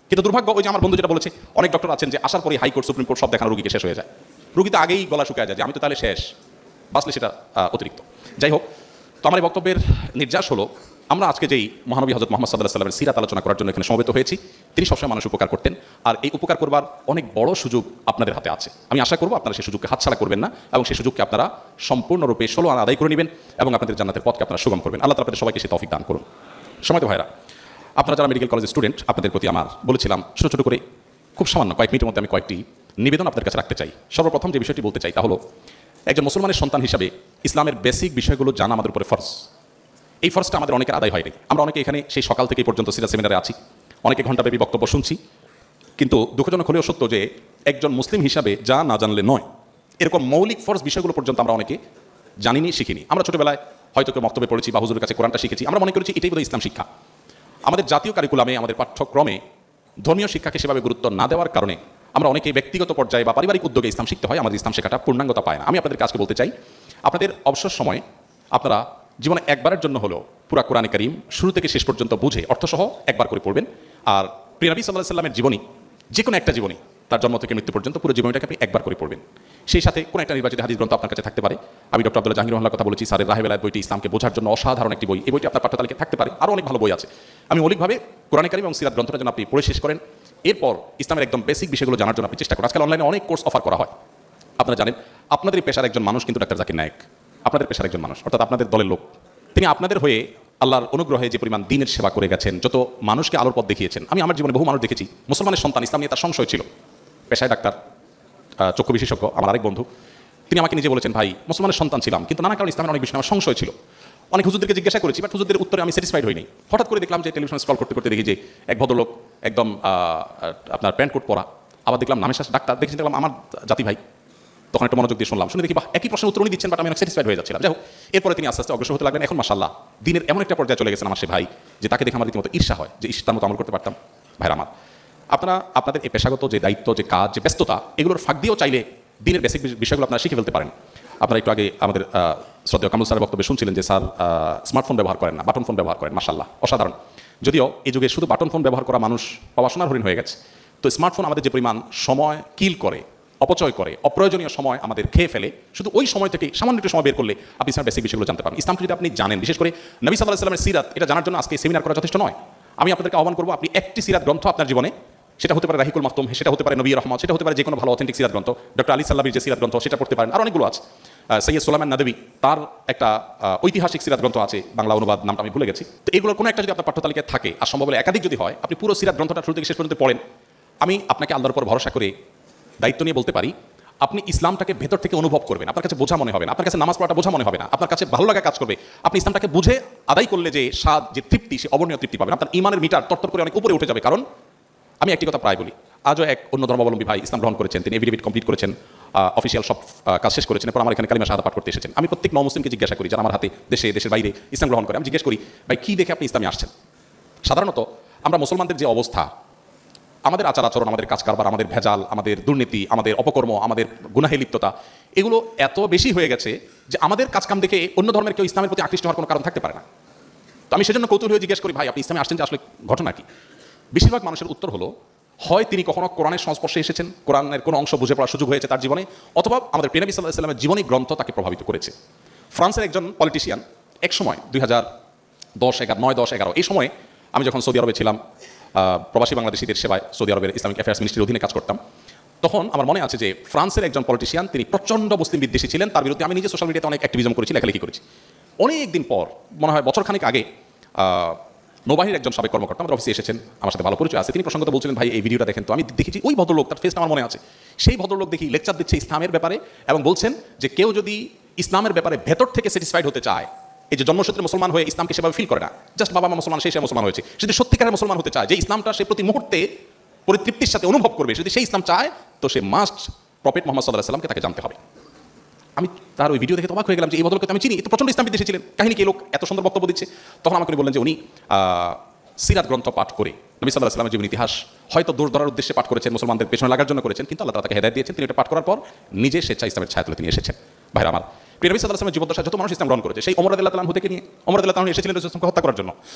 কিন্তু দুর্ভাগ্য, ওই যে আমার বন্ধু যেটা বলেছে, অনেক ডক্টর আছেন যে আসার পরে হাইকোর্ট সুপ্রিম কোর্ট সব দেখানো রোগীকে শেষ হয়ে যায়, রোগী তো আগেই গলা শুকায় যায় যে আমি তো তাহলে শেষ, বাঁচলে সেটা অতিরিক্ত। যাই হোক, তো আমার এই বক্তব্যের নির্যাস হলো, আমরা আজকে যেই মহানবী হযরত মুহাম্মদ সাল্লাল্লাহু আলাইহি ওয়াসাল্লামের সিরাত আলোচনা করার জন্য এখানে সমবেত হয়েছি, তিনি সবসময় মানুষ উপকার করতেন, আর এই উপকার করবার অনেক বড় সুযোগ আপনাদের হাতে আছে। আমি আশা করব আপনারা সেই সুযোগকে হাতছাড়া করবেন না, এবং সেই সুযোগকে আপনারা সম্পূর্ণরূপে 16 আনা আদায় করে নেবেন, এবং আপনাদের জান্নাতের পথকে আপনারা সুগম করবেন। আল্লাহ তাআলা আপনাদের সবাইকে সেই তৌফিক দান করুন। সময়ত ভাইরা, আপনারা যারা মেডিকেল কলেজের স্টুডেন্ট, আপনাদের প্রতি আমার বলেছিলাম ছোটো ছোটো করে খুব সামান্য কয়েক মিনিটের মধ্যে আমি কয়েকটি নিবেদন আপনাদের কাছে রাখতে চাই। সর্বপ্রথম যে বিষয়টি বলতে চাই তা হলো, একজন মুসলমানের সন্তান হিসাবে ইসলামের বেসিক বিষয়গুলো জানা আমাদের উপরে ফরজ। এই ফরজটা আমাদের অনেকের আদায় হয়নি। আমরা অনেকে এখানে সেই সকাল থেকে পর্যন্ত সিরাত সেমিনারে আছি, অনেকে ঘণ্টাব্যাপী বক্তব্য শুনছি, কিন্তু দুঃখজনক হলেও সত্য যে একজন মুসলিম হিসাবে যা না জানলে নয়, এরকম মৌলিক ফরজ বিষয়গুলো পর্যন্ত আমরা অনেকে জানিনি, শিখিনি। আমরা ছোটোবেলায় হয়তো কেউ বক্তব্যে পড়েছি বা হুজুরের কাছে কোরআনটা শিখেছি, আমরা মনে করেছি এটাই বোধহয় ইসলাম শিক্ষা। আমাদের জাতীয় কারিকুলামে, আমাদের পাঠ্যক্রমে ধর্মীয় শিক্ষাকে সেভাবে গুরুত্ব না দেওয়ার কারণে আমরা অনেকে ব্যক্তিগত পর্যায়ে বা পারিবারিক উদ্যোগে ইসলাম শিখতে হয়, আমাদের ইসলাম শেখাটা পূর্ণাঙ্গতা পায় না। আমি আপনাদের কাছে বলতে চাই, আপনাদের অবসর সময়ে আপনারা জীবনে একবারের জন্য হলেও পুরা কোরআনে কারীম শুরু থেকে শেষ পর্যন্ত বুঝে অর্থসহ একবার করে পড়বেন। আর প্রিয় নবী সাল্লাল্লাহু আলাইহি ওয়াসাল্লামের জীবনী, যে কোনো একটা জীবনী, তার জন্ম থেকে মৃত্যু পর্যন্ত পুরো জীবনীটাকে আপনি একবার করে পড়বেন। সেই সাথে কোনো একটা নির্বাচিত হাদিস গ্রন্থ আপনার কাছে থাকতে পারে। আমি ডক্টর আব্দুল্লাহ জাহাঙ্গীর রহমানের কথা বলেছি, স্যারের রাহে বেলায়েত বইটি ইসলামকে বোঝার জন্য অসাধারণ একটি বই। এই বইটি আপনার পাঠ্যতালিকায় থাকতে পারে, আরও অনেক ভালো বই আছে। আমি মৌলিকভাবে কোরআনে কারীম এবং সিরাত গ্রন্থটা যেন আপনি পড়ে শেষ করেন, এরপর ইসলামের একদম বেসিক বিষয়গুলো জানার জন্য আপনি চেষ্টা করেন। আজকাল অনলাইনে অনেক কোর্স অফার করা হয়। আপনারা জানেন, আপনাদের পেশার একজন মানুষ কিন্তু ডাক্তার জাকির নায়েক, আপনাদের পেশার একজন মানুষ, অর্থাৎ আপনাদের দলের লোক। তিনি আপনাদের হয়ে আল্লাহর অনুগ্রহে যে পরিমাণ দ্বীনের সেবা করে গেছেন, যত মানুষকে আলোর পথ দেখিয়েছেন। আমি আমার জীবনে বহু মানুষ দেখেছি, মুসলমানের সন্তান, ইসলাম নিয়ে তার সংশয় ছিল, পেশায় ডাক্তার, চক্ষু বিশেষজ্ঞ। আমার আরেক বন্ধু, তিনি আমাকে নিজে বলেছেন, ভাই মুসলমানের সন্তান ছিলাম, কিন্তু নানা কারণে ইসলামের অনেক বিষয় আমার সংশয় ছিল। অনেক হুজুরদেরকে জিজ্ঞাসা করেছি, বাট হুজুরদের উত্তরে আমি স্যাটিসফাইড হইনি। হঠাৎ করে দেখলাম যে টেলিভিশন স্ক্রল করতে করতে দেখি যে এক ভদ্রলোক একদম আপনার প্যান্ট কোট পরা, আবার দেখলাম নামের সাথে ডাক্তার, দেখেছি দেখলাম আমার জাতি ভাই। তখন একটা মনোযোগ দিয়ে শুনলাম, শুনে দেখি একই প্রশ্নের উত্তর উনি দিচ্ছেন, বাট আমি অনেক স্যাটিসফাইড হয়ে যাচ্ছিলাম। যাই হোক, এরপরে তিনি আস্তে আস্তে অগ্রসর হতে লাগলেন। এখন মাশাআল্লাহ দিনের এমন একটা পর্যায়ে চলে গেছেন আমার সে ভাই, যে তাকে দেখে আমার রীতিমতো ঈর্ষা হয় যে তার মতো আমল করতে পারতাম। ভাইরা আমার, আপনারা আপনাদের এই পেশাগত যে দায়িত্ব, যে কাজ, যে ব্যস্ততা, এগুলোর ফাঁক দিয়েও চাইলে দিনের বেসিক বিষয়গুলো আপনারা শিখে ফেলতে পারেন। আপনারা একটু আগে আমাদের শ্রদ্ধেয় কামরুল স্যারের বক্তব্যে শুনছিলেন যে স্যার স্মার্টফোন ব্যবহার করেন না, বাটন ফোন ব্যবহার করেন। মাশাআল্লাহ, অসাধারণ। যদিও এই যুগে শুধু বাটন ফোন ব্যবহার করা মানুষ পাওয়া সোনার হরিণ হয়ে গেছে, তো স্মার্টফোন আমাদের যে পরিমাণ সময় কিল করে, অপচয় করে, অপ্রয়োজনীয় সময় আমাদের খেয়ে ফেলে, শুধু ওই সময় থেকে সামান্য একটু সময় বের করলে আপনি ইসলামের বেসিক বিষয়গুলো জানতে পারবেন। ইসলামকে যদি আপনি জানেন, বিশেষ করে নবী সাল্লাল্লাহু আলাইহি ওয়াসাল্লামের সিরাত, এটা জানার জন্য আজকে সেমিনার করা যথেষ্ট নয়। আমি আপনাদেরকে আহ্বান করবো, আপনি একটি সিরাত গ্রন্থ আপনার জীবনে, সেটা হতে পারে রাহিকুল মাহতুম, সেটা হতে পারে নবী রহমত, সেটা হতে পারে যে কোনো ভালো অথেন্টিক সিরাত গ্রন্থ, ডক্টর আলী সাল্লাবির যে সিরাত গ্রন্থ সেটা পড়তে পারেন, আর অনেকগুলো আছে। সৈয়দ সুলাইমান নাদবী তার একটা ঐতিহাসিক সিরাত গ্রন্থ আছে, বাংলা অনুবাদ, নামটা আমি ভুলে গেছি। তো এগুলোর কোনো একটা যদি আপনার পাঠ্যতালিকায় থাকে, আর সম্ভব হলে একাধিক যদি হয়, আপনি পুরো সিরাত গ্রন্থটা শুরু থেকে শেষ পর্যন্ত পড়েন। আমি আপনাকে আল্লাহর উপর ভরসা করে দায়িত্ব নিয়ে বলতে পারি, আপনি ইসলামটাকে ভেতর থেকে অনুভব করবেন। আপনার কাছে বোঝা মনে হবে না, আপনার কাছে নামাজ পড়াটা বোঝা মনে হবে না, আপনার কাছে ভালো লাগা কাজ করবে। আপনি ইসলামটাকে বুঝে আদায় করলে যে স্বাদ, যে তৃপ্তি, সে অবর্ণীয় তৃপ্তি পাবেন। আপনার ইমানের মিটার তরতর করে অনেক উপরে উঠে যাবে। কারণ আমি একটি কথা প্রায় বলি, আজও এক অন্য ধর্মাবলম্বী ভাই ইসলাম গ্রহণ করেছেন, তিনি এফিডেভিট কমপ্লিট করেছেন, অফিসিয়াল সব কাজ শেষ করেছেন, এরপর আমার এখানে কালিমা শাহাদা পাঠ করতে এসেছেন। আমি প্রত্যেক নমুসলিমকে জিজ্ঞাসা করি, যারা আমার হাতে দেশের বাইরে ইসলাম গ্রহণ করে, আমি জিজ্ঞেস করি, ভাই কী দেখে আপনি ইসলামে আসছেন? সাধারণত আমরা মুসলমানদের যে অবস্থা, আমাদের আচার আচরণ, আমাদের কাজ কারবার, আমাদের ভেজাল, আমাদের দুর্নীতি, আমাদের অপকর্ম, আমাদের গুনাহে লিপ্ততা, এগুলো এত বেশি হয়ে গেছে যে আমাদের কাজকাম দেখে অন্য ধর্মের কেউ ইসলামের প্রতি আকৃষ্ট হওয়ার কোনো কারণ থাকতে পারে না। তো আমি সেজন্য কৌতূহল হয়ে জিজ্ঞেস করি, ভাই আপনি ইসলামে আসছেন যে আসলে ঘটনা কি? বেশিরভাগ মানুষের উত্তর হলো, হয় তিনি কখনো কোরআনের সংস্পর্শে এসেছেন, কোরআনের কোনো অংশ বুঝে পড়ার সুযোগ হয়েছে তার জীবনে, অথবা আমাদের প্রিয় নবী সাল্লাল্লাহু আলাইহি ওয়াসাল্লামের জীবনী গ্রন্থ তাকে প্রভাবিত করেছে। ফ্রান্সের একজন পলিটিশিয়ান এক সময় 2010-11 এই সময়ে আমি যখন সৌদি আরবে ছিলাম, প্রবাসী বাংলাদেশিদের সেবায় সৌদি আরবের ইসলামিক অ্যাফেয়ার্স মিনিস্ট্রির অধীনে কাজ করতাম, তখন আমার মনে আছে যে ফ্রান্সের একজন পলিটিশিয়ান, তিনি প্রচণ্ড মুসলিম বিদ্বেষী ছিলেন। তার বিরুদ্ধে আমি নিজে সোশ্যাল মিডিয়াতে অনেক অ্যাক্টিভিজম করেছি, লেখালেখি করেছি। অনেক দিন পর, মনে হয় বছরখানেক আগে, নৌবাহিনীর একজন সাবেক কর্মকর্তা আমাদের অফিসে এসেছেন, আমার সাথে ভালো পরিচয় আছে। তিনি প্রসঙ্গত বলছিলেন, ভাই এই ভিডিওটা দেখেন তো। আমি দেখেছি ওই ভদ্রলোক, তার ফেসটা আমার মনে আছে, সেই ভদ্রলোক দেখি লেকচার দিচ্ছে ইসলামের ব্যাপারে, এবং বলছেন যে কেউ যদি ইসলামের ব্যাপারে ভেতর থেকে স্যাটিসফাইড হতে চায়, এই যে জন্মসূত্রে মুসলমান হয়ে ইসলামকে সেভাবে ফিল করে না, জাস্ট বাবা মা মুসলমান, সে মুসলমান হয়েছে, যদি সত্যিকারের মুসলমান হতে চায়, যে ইসলামটা সে প্রতি মুহূর্তে পরিতৃপ্তির সাথে অনুভব করবে, যদি সেই ইসলাম চায়, তো সে মাস্ট প্রফেট মুহাম্মদ সাল্লাল্লাহু আলাইহি ওয়াসাল্লামকে তাকে জানতে হবে। আমি তার ওই ভিডিও দেখে অবাক হয়ে গেলাম যে এই ভদ্রলোককে আমি চিনি, এত প্রচণ্ড ইসলাম বিদ্বেষী ছিলেন, কাহিনী কি লোক এত সুন্দর বক্তব্য দিচ্ছে। তখন আমাকে বললেন যে উনি সিরাত গ্রন্থ পাঠ করে নবী সাল্লাল্লাহু আলাইহি ওয়াসাল্লামের জীবন ইতিহাস হয়তো দোষ ধরার উদ্দেশ্যে পাঠ করেছেন, মুসলমানদের পেছনে লাগার জন্য করেছেন, কিন্তু আল্লাহ তাকে হেদায়েত দিয়েছেন। তিনি এটা পাঠ করার পর নিজে স্বেচ্ছায় ইসলামের ছায়া তুলে তিনি এসেছেন। ভাইরা আমার, প্রিয় নবী সাল্লাল্লাহু আলাইহি ওয়াসাল্লামের জীবদ্দশায় যত মানুষ ইসলাম গ্রহণ করেছে, সেই ওমর রাদিয়াল্লাহু তাআলা থেকে নিয়ে, ওমর রাদিয়াল্লাহু তাআলা এসেছিলেন রাসূলুল্লাহকে হত্যা করার জন্য,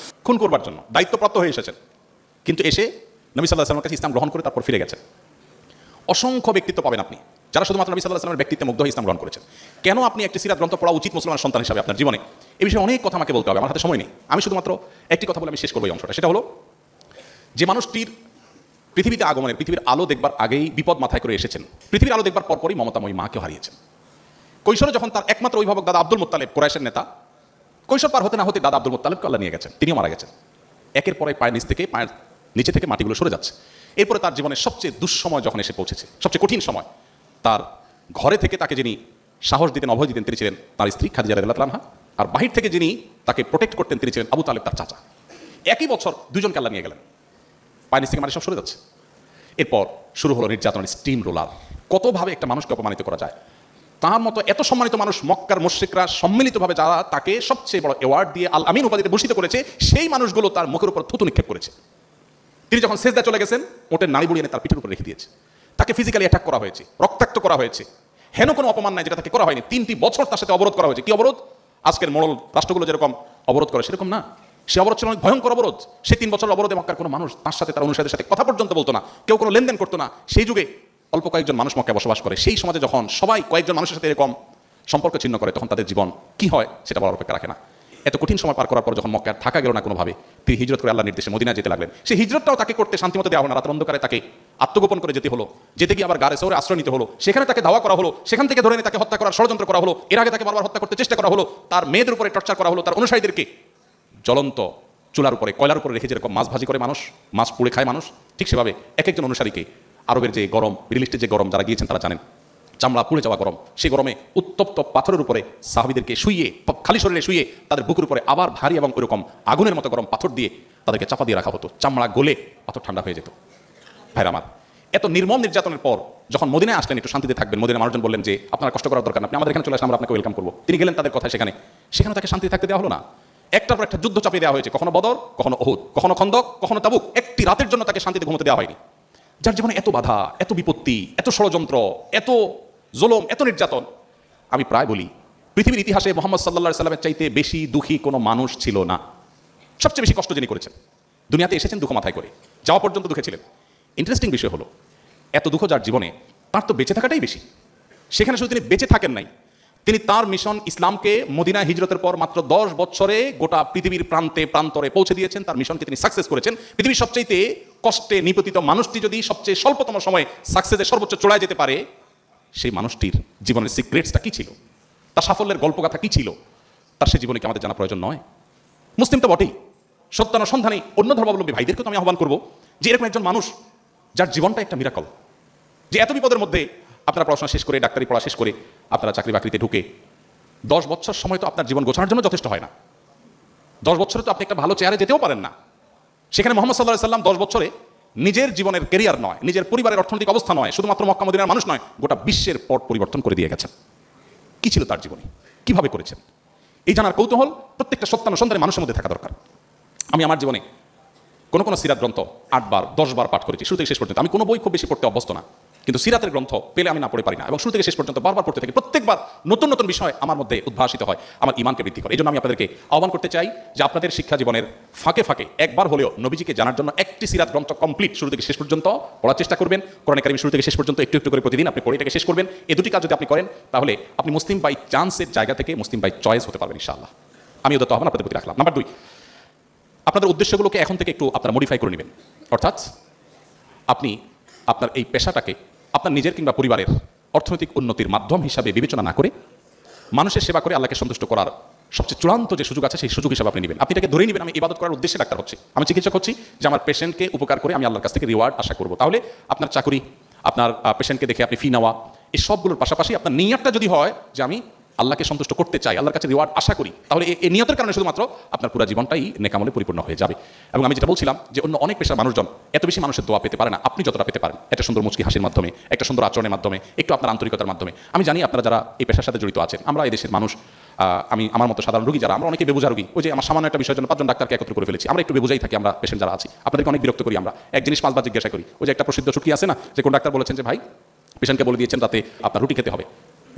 খুন করবার জন্য, দায়িত্বপ্রাপ্ত হয়ে এসেছেন, কিন্তু এসে নবী সাল্লাল্লাহু আলাইহি ওয়াসাল্লামের কাছে ইসলাম গ্রহণ করে তারপর ফিরে গেছেন। অসংখ্য ব্যক্তিত্ব পাবেন আপনি, যারা শুধুমাত্র নবী সাল্লাল্লাহু আলাইহি ওয়াসাল্লামের ব্যক্তিত্বে মুগ্ধ হয়ে ইসলাম গ্রহণ করেছেন। কেন আপনি একটি সিরাত গ্রন্থ পড়া উচিত মুসলমান সন্তান হিসাবে আপনার জীবনে, এই বিষয়ে অনেক কথা আমাকে বলতে হবে, আমার হাতে সময় নেই। আমি শুধুমাত্র একটি কথা বলে আমি শেষ করবো এই অংশটা। সেটা হলো, যে মানুষটির পৃথিবীতে আগমনের, পৃথিবীর আলো দেখবার আগেই বিপদ মাথায় করে এসেছেন, পৃথিবীর আলো দেখবার পরপরই মমতাময়ী মাকেও হারিয়েছেন। কৈশোরে যখন তার একমাত্র অভিভাবক দাদা আব্দুল মুত্তালিব, কুরাইশের নেতা, কৈশোর পার হতে না হতে দাদা আব্দুল মুত্তালিবকে আল্লাহ নিয়ে গেছেন, তিনিও মারা গেছেন। একের পরে পায়ের নিচে থেকে মাটিগুলো সরে যাচ্ছে। এরপরে তার জীবনের সবচেয়ে দুঃসময় যখন এসে পৌঁছেছে, সবচেয়ে কঠিন সময়, তার ঘরে থেকে তাকে যিনি সাহস দিতেন, অভয় দিতেন, তিনি ছিলেন তার স্ত্রী খাদিজা রাদিয়াল্লাহু তাআলা, আর বাহির থেকে যিনি তাকে প্রোটেক্ট করতেন, তিনি ছিলেন আবু তালেব, তার চাচা। একই বছর দুজনকে আল্লাহ নিয়ে গেলেন, পায়ের নিচ থেকে মাটি সব সরে যাচ্ছে। এরপর শুরু হলো নির্যাতনের স্টিম রোলার। কতভাবে একটা মানুষকে অপমানিত করা যায়। তার মতো এত সম্মানিত মানুষ, মক্কার মুশরিকরা সম্মিলিতভাবে যারা তাকে সবচেয়ে বড় অ্যাওয়ার্ড দিয়ে আল আমিন উপাধিতে ভূষিত করেছে, সেই মানুষগুলো তার মুখের উপর থুতু নিক্ষেপ করেছে। তিনি যখন সেজদায় চলে গেছেন, ওটের নাড়ি বুড়ি এনে তার পিঠের উপর রেখে দিয়েছে। তাকে ফিজিক্যালি অ্যাটাক করা হয়েছে, রক্তাক্ত করা হয়েছে, হেন কোনো অপমান নাই যেটা তাকে করা হয়নি। 3টি বছর তার সাথে অবরোধ করা হয়েছে। কি অবরোধ? আজকের মোড়ল রাষ্ট্রগুলো যেরকম অবরোধ করে সেরকম না, সে অবরোধ ছিল অনেক ভয়ঙ্কর অবরোধ। সে 3 বছর অবরোধে মক্কার কোনো মানুষ তার সাথে, তার অনুসারীদের সাথে কথা পর্যন্ত বলতো না, কেউ কোনো লেনদেন করতো না। সেই যুগে অল্প কয়েকজন মানুষ মক্কায় বসবাস করে, সেই সমাজে যখন সবাই কয়েকজন মানুষের সাথে এরকম সম্পর্ক ছিন্ন করে, তখন তাদের জীবন কি হয় সেটা বলার অপেক্ষা রাখে না। এত কঠিন সময় পার করার পর যখন মক্কায় থাকা গেল না কোনোভাবে, তিনি হিজরত করে আল্লাহর নির্দেশে মদিনায় যেতে লাগলেন। সেই হিজরতটাও তাকে করতে শান্তিমতো দেওয়া হলো না, রাতের অন্ধকারে তাকে আত্মগোপন করে যেতে হলো, যেতে গিয়ে আবার গারে শহরে আশ্রয় নিতে হলো, সেখানে তাকে ধাওয়া করা হলো, সেখান থেকে ধরে নিয়ে তাকে হত্যা করার ষড়যন্ত্র করা হলো, এর আগে তাকে বারবার হত্যা করতে চেষ্টা করা হলো, তার মেয়েদের উপরে টর্চার করা হলো, তার অনুসারীদেরকে জ্বলন্ত চুলার উপরে, কয়লার উপরে রেখে যেরকম মাছ ভাজি করে মানুষ, মাছ পুড়ে খায় মানুষ, ঠিক সেভাবে এক একজন অনুসারীকে আরবের যে গরম, মিডল ইস্টের যে গরম, যারা গিয়েছেন তারা জানেন, চামড়া পুড়ে যাওয়া গরম, সেই গরমে উত্তপ্ত পাথরের উপরে সাহাবীদেরকে শুইয়ে, খালি শরীরে শুইয়ে, তাদের বুকের উপরে আবার ভারী এবং ওইরকম আগুনের মতো গরম পাথর দিয়ে তাদেরকে চাপা দিয়ে রাখা হতো, চামড়া গলে পাথর ঠান্ডা হয়ে যেত। ভাইরা আমার, এত নির্মম নির্যাতনের পর যখন মদিনায় আসলেন, একটু শান্তিতে থাকবেন, মদিনার মানুষজন বললেন যে আপনার কষ্ট করার দরকার না, আপনি আমাদের এখানে চলে আসলে আমরা আপনাকে ওয়েলকাম করবো। তিনি গেলেন তাদের কথায়, সেখানে তাকে শান্তি থাকতে দেওয়া হলো না। একটার পর একটা যুদ্ধ চাপিয়ে দেওয়া হয়েছে, কখনো বদর, কখনো উহুদ, কখনো খন্দক, কখনো তাবুক। একটি রাতের জন্য তাকে শান্তিতে ঘুমোতে দেওয়া হয়নি। যার জীবনে এত বাধা, এত বিপত্তি, এত ষড়যন্ত্র, এত জুলুম, এত নির্যাতন, আমি প্রায় বলি পৃথিবীর ইতিহাসে মুহাম্মদ সাল্লাল্লাহু আলাইহি সাল্লামের চাইতে বেশি দুঃখী কোনো মানুষ ছিল না। সবচেয়ে বেশি কষ্ট যিনি করেছেন, দুনিয়াতে এসেছেন দুঃখ মাথায় করে, যাওয়া পর্যন্ত দুঃখে ছিলেন। ইন্টারেস্টিং বিষয় হলো, এত দুঃখ যার জীবনে, তার তো বেঁচে থাকাটাই বেশি। সেখানে শুধু তিনি বেঁচে থাকেন নাই, তিনি তার মিশন ইসলামকে মদিনা হিজরতের পর মাত্র 10 বছরে গোটা পৃথিবীর প্রান্তে প্রান্তরে পৌঁছে দিয়েছেন। তার মিশনকে তিনি সাকসেস করেছেন। পৃথিবীর সবচেয়ে কষ্টে নিপতিত মানুষটি যদি সবচেয়ে স্বল্পতম সময়ে সাকসেসের সর্বোচ্চ চূড়ায় যেতে পারে, সেই মানুষটির জীবনের সিক্রেটসটা কি ছিল, তার সাফল্যের গল্পগাথা কি ছিল, তার সে জীবনে কি আমাদের জানা প্রয়োজন নয়? মুসলিম তো বটেই, সত্যানুসন্ধানী অন্য ধর্মাবলম্বী ভাইদেরকে তো আমি আহ্বান করবো যে এরকম একজন মানুষ যার জীবনটা একটা মিরাকল, যে এত বিপদের মধ্যে আপনারা পড়াশোনা শেষ করে, ডাক্তারি পড়া শেষ করে আপনারা চাকরি বাকরিতে ঢুকে 10 বছর সময় তো আপনার জীবন গোছানোর জন্য যথেষ্ট হয় না। 10 বছরে তো আপনি একটা ভালো চেয়ারে যেতেও পারেন না। সেখানে মোহাম্মদ সাল্লাল্লাহু আলাইহি সাল্লাম 10 বছরে নিজের জীবনের ক্যারিয়ার নয়, নিজের পরিবারের অর্থনৈতিক অবস্থা নয়, শুধুমাত্র মক্কা মদিনার মানুষ নয়, গোটা বিশ্বের পট পরিবর্তন করে দিয়ে গেছেন। কি ছিল তার জীবনে, কিভাবে করেছেন, এই জানার কৌতূহল প্রত্যেকটা সত্যানুসন্ধানী মানুষের মধ্যে থাকা দরকার। আমি আমার জীবনে কোনো সিরাত গ্রন্থ 8 বার 10 বার পাঠ করেছি শুরু থেকে শেষ পর্যন্ত। আমি কোনো বই খুব বেশি পড়তে অভ্যস্ত না, কিন্তু সিরাতের গ্রন্থ পেলে আমি না পড়ে পারি না, এবং শুরু থেকে শেষ পর্যন্ত বারবার পড়তে থাকি। প্রত্যেকবার নতুন নতুন বিষয় আমার মধ্যে উদ্ভাসিত হয়, আমার ঈমানকে বৃদ্ধি করে। এই জন্য আমি আপনাদেরকে আহ্বান করতে চাই যে আপনাদের শিক্ষা জীবনের ফাঁকে ফাঁকে একবার হলেও নবীজিকে জানার জন্য একটি সিরাত গ্রন্থ কমপ্লিট শুরু থেকে শেষ পর্যন্ত পড়ার চেষ্টা করবেন। কোরআন কারীম শুরু থেকে শেষ পর্যন্ত একটু একটু করে প্রতিদিন আপনি পড়ে এটাকে শেষ করবেন। এই দুটি কাজ যদি আপনি করেন, তাহলে আপনি মুসলিম বাই চান্সের জায়গা থেকে মুসলিম বাই চয়েস হতে পারবেন ইনশাআল্লাহ। আমি ওদের তো আহ্বান আপনাদের প্রতি রাখলাম। নাম্বার 2, আপনাদের উদ্দেশ্যগুলোকে এখন থেকে একটু আপনারা মডিফাই করে নেবেন। অর্থাৎ আপনি আপনার এই পেশাটাকে আপনার নিজের কিংবা পরিবারের অর্থনৈতিক উন্নতির মাধ্যম হিসাবে বিবেচনা না করে মানুষের সেবা করে আল্লাহকে সন্তুষ্ট করার সবচেয়ে চূড়ান্ত যে সুযোগ আছে সেই সুযোগ হিসাবে আপনি নেবেন। আপনি এটাকে ধরে নেবেন আমি ইবাদত করার উদ্দেশ্যে ডাক্তার হচ্ছি, আমি চিকিৎসক হচ্ছি, যে আমার পেশেন্টকে উপকার করে আমি আল্লাহর কাছ থেকে রিওয়ার্ড আশা করব। তাহলে আপনার চাকরি, আপনার পেশেন্টকে দেখে আপনি ফি নেওয়া, এই সবগুলোর পাশাপাশি আপনার নিয়তটা যদি হয় যে আমি আল্লাহকে সন্তুষ্ট করতে চাই, আল্লাহর কাছে রিওয়ার্ড আশা করি, তাহলে এই নিয়তের কারণে শুধুমাত্র আপনার পুরো জীবনটাই নেকামলে পরিপূর্ণ হয়ে যাবে। এবং আমি যেটা বলছিলাম যে অন্য অনেক পেশার মানুষজন এত বেশি মানুষের দোয়া পেতে পারে না, আপনি যতটা পেতে পারেন একটা সুন্দর মুচকি হাসির মাধ্যমে, একটা সুন্দর আচরণের মাধ্যমে, একটু আপনার আন্তরিকতার মাধ্যমে। আমি জানি আপনারা যারা এই পেশার সাথে জড়িত আছেন, আমরা এই দেশের মানুষ, আমি আমার মতো সাধারণ রোগী যারা, আমরা অনেকে বেবুঝা রোগী। ওই যে আমার সামান্য একটা বিষয়ের জন্য 5 জন ডাক্তারকে একত্র করে ফেলেছি, আমরা একটু বেবুঝাই থাকি। আমরা পেশেন্ট যারা আছি আপনাদেরকে অনেক বিরক্ত করি। আমরা এক জিনিস 5 বার জিজ্ঞাসা করি। ওই যে একটা প্রসিদ্ধ ছুটি আছে না, যে কোন ডাক্তার বলেছেন যে ভাই পেশেন্টকে বলে দিয়েছেন রাতে আপনার রুটি খেতে হবে।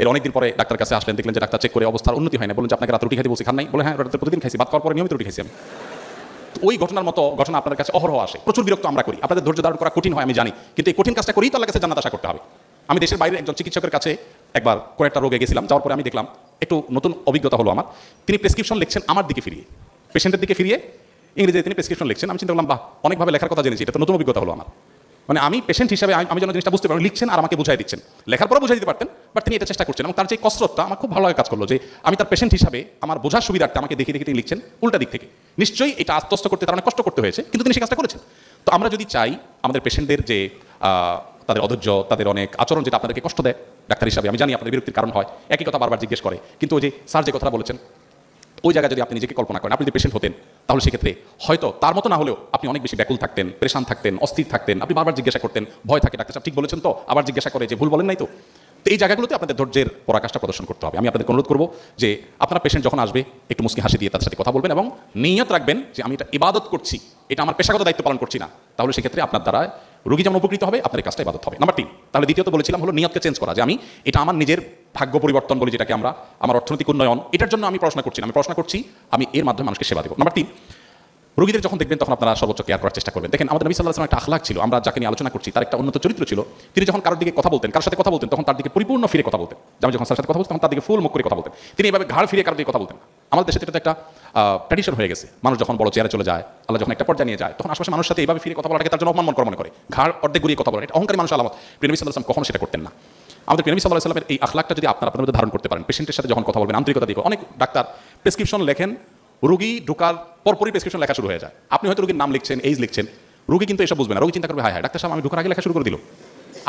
এর অনেকদিন পরে ডাক্তার কাছে আসলেন, দেখলেন যে ডাক্তার চেক করে অবস্থার উন্নতি হয় না, বলেন যে আপনাকে রাত রুটি খেতে বলছি, খান নাই? বলে হ্যাঁ, রাতে প্রতিদিন খাইছি, ভাত খাওয়ার পরে নিয়মিত রুটি খাইছি আমি। ওই ঘটনার মতো ঘটনা আপনাদের কাছে অহরহ আসে, প্রচুর বিরক্ত আমরা করি। আপনাদের ধৈর্য ধারণ করা কঠিন হয় আমি জানি, কিন্তু এই কঠিন কাজটা করেই তো আল্লাহর কাছে জান্নাত আশা করতে হবে। আমি দেশের বাইরে একজন চিকিৎসকের কাছে একবার কোনো একটা রোগে গেছিলাম, যাওয়ার পরে আমি দেখলাম একটু নতুন অভিজ্ঞতা হলো আমার। তিনি প্রেসক্রিপশন লিখছেন আমার দিকে ফিরিয়ে, পেশেন্টের দিকে ফিরিয়ে ইংরেজিতে তিনি প্রেসক্রিপশন লিখছেন। আমি চিন্তা করলাম বাহ, অনেকভাবে লেখার কথা জেনেছি, এটা তো নতুন অভিজ্ঞতা হলো আমার। মানে আমি পেশেন্ট হিসাবে আমি যেন জিনিসটা বুঝতে পারি, লিখছেন আর আমাকে বুঝাই দিচ্ছেন। লেখার পরে বুঝাই দিতে পারতেন, বাট তিনি এটা চেষ্টা করছেন, এবং তার যে কসরতটা আমার খুব ভালো কাজ করলো, যে আমি তার পেশেন্ট হিসাবে আমার বোঝার সুবিধার্থে আমাকে দেখে দেখে তিনি লিখছেন উল্টা দিক থেকে। নিশ্চয়ই এটা আত্মস্থ করতে তার অনেক কষ্ট করতে হয়েছে, কিন্তু তিনি সেই কাজটা করেছেন। তো আমরা যদি চাই আমাদের পেশেন্টদের যে তাদের অধৈর্য, তাদের অনেক আচরণ যেটা আপনাদেরকে কষ্ট দেয় ডাক্তার হিসাবে, আমি জানি আপনাদের বিরক্তির কারণ হয়, একই কথা বারবার জিজ্ঞেস করে, কিন্তু ওই যে স্যার যে কথা বলেছেন ওই জায়গায় যদি আপনি নিজেকে কল্পনা করেন, আপনি যদি পেশেন্ট হতেন, তাহলে সেক্ষেত্রে হয়তো তার মতো না হলেও আপনি অনেক বেশি ব্যাকুল থাকতেন, পরেশান থাকতেন, অস্থির থাকতেন। আপনি বারবার জিজ্ঞাসা করতেন, ভয় থাকে, ডাক্তার সাহেব ঠিক বলেছেন তো, আবার জিজ্ঞাসা করে যে ভুল বলেন নাই তো। তো এই জায়গাগুলোতে আপনাদের ধৈর্যের পরাকাষ্ঠা প্রদর্শন করতে হবে। আমি আপনাদের অনুরোধ করবো যে আপনার পেশেন্ট যখন আসবে একটু মুচকি হাসি দিয়ে তার সাথে কথা বলবেন, এবং নিয়ত রাখবেন যে আমি এটা ইবাদত করছি, এটা আমার পেশাগত দায়িত্ব পালন করছি না। তাহলে সেক্ষেত্রে আপনার দ্বারা রোগী যেমন উপকৃত হবে, আপনার কাজটা ইবাদত হবে। নাম্বার 3, তাহলে দ্বিতীয়ত বলেছিলাম হলো নিয়তকে চেঞ্জ করা, যে আমি এটা আমার নিজের ভাগ্য পরিবর্তন বলি যেটাকে আমরা, আমার অর্থনৈতিক উন্নয়ন, এটার জন্য আমি পড়াশোনা করছি না, আমি পড়াশোনা করছি আমি এর মাধ্যমে মানুষকে সেবা দেবো। নাম্বার 3, রোগীদের যখন দেখবেন তখন আপনারা সর্বোচ্চ কেয়ার করার চেষ্টা করবেন। দেখেন আমাদের নবী সাল্লাল্লাহু আলাইহি ওয়াসাল্লাম একটা আখলাক ছিল, আমরা যাকে নিয়ে আলোচনা করছি তার একটা উন্নত চরিত্র ছিল। তিনি যখন কারোর দিকে কথা বলতেন, কারোর সাথে কথা বলতেন, তখন তার দিকে পরিপূর্ণ ফিরে কথা বলতেন। যেমন যখন স্যারের সাথে কথা বলতেন তখন তার দিকে ফুল মুখ করে কথা বলতেন। তিনি এভাবে ঘাড় ফিরে কারোর দিকে কথা বলতেন। আমাদের দেশে এটা একটা ট্র্যাডিশন হয়ে গেছে, মানুষ যখন বড় চেয়ারে চলে যায়, আল্লাহ যখন একটা পর্যায়ে নিয়ে যায়, তখন আশেপাশে মানুষের সাথে এইভাবে ফিরে কথা বলাটাকে তার জন্য অপমান করে মনে করে, ঘাড় অর্ধেক ঘুরিয়ে কথা বলে, এটা অহংকারী মানুষের আলামত। প্রিয় নবী সাল্লাল্লাহু আলাইহি ওয়াসাল্লাম কখনো সেটা করতেন না। আমাদের প্রিয় নবী সাল্লাল্লাহু আলাইহি ওয়াসাল্লামের এই আখলাকটা যদি আপনার মধ্যে ধারণ করতে পারেন, পেশেন্টের সাথে যখন কথা বলবেন আন্তরিকতা দিয়ে। অনেক ডাক্তার প্রেসক্রিপশন লেখেন, রোগী ঢোকার পরপরই প্রেসক্রিপশন লেখা শুরু হয়ে যায়। আপনি হয়তো রোগীর নাম লিখছেন, এইজ লিখছেন, রোগী কিন্তু এসব বুঝবে না। রোগী চিন্তা করবে হায় হায় ডাক্তার সাহেব আমি ঢোকার আগে লেখা শুরু করে দিল।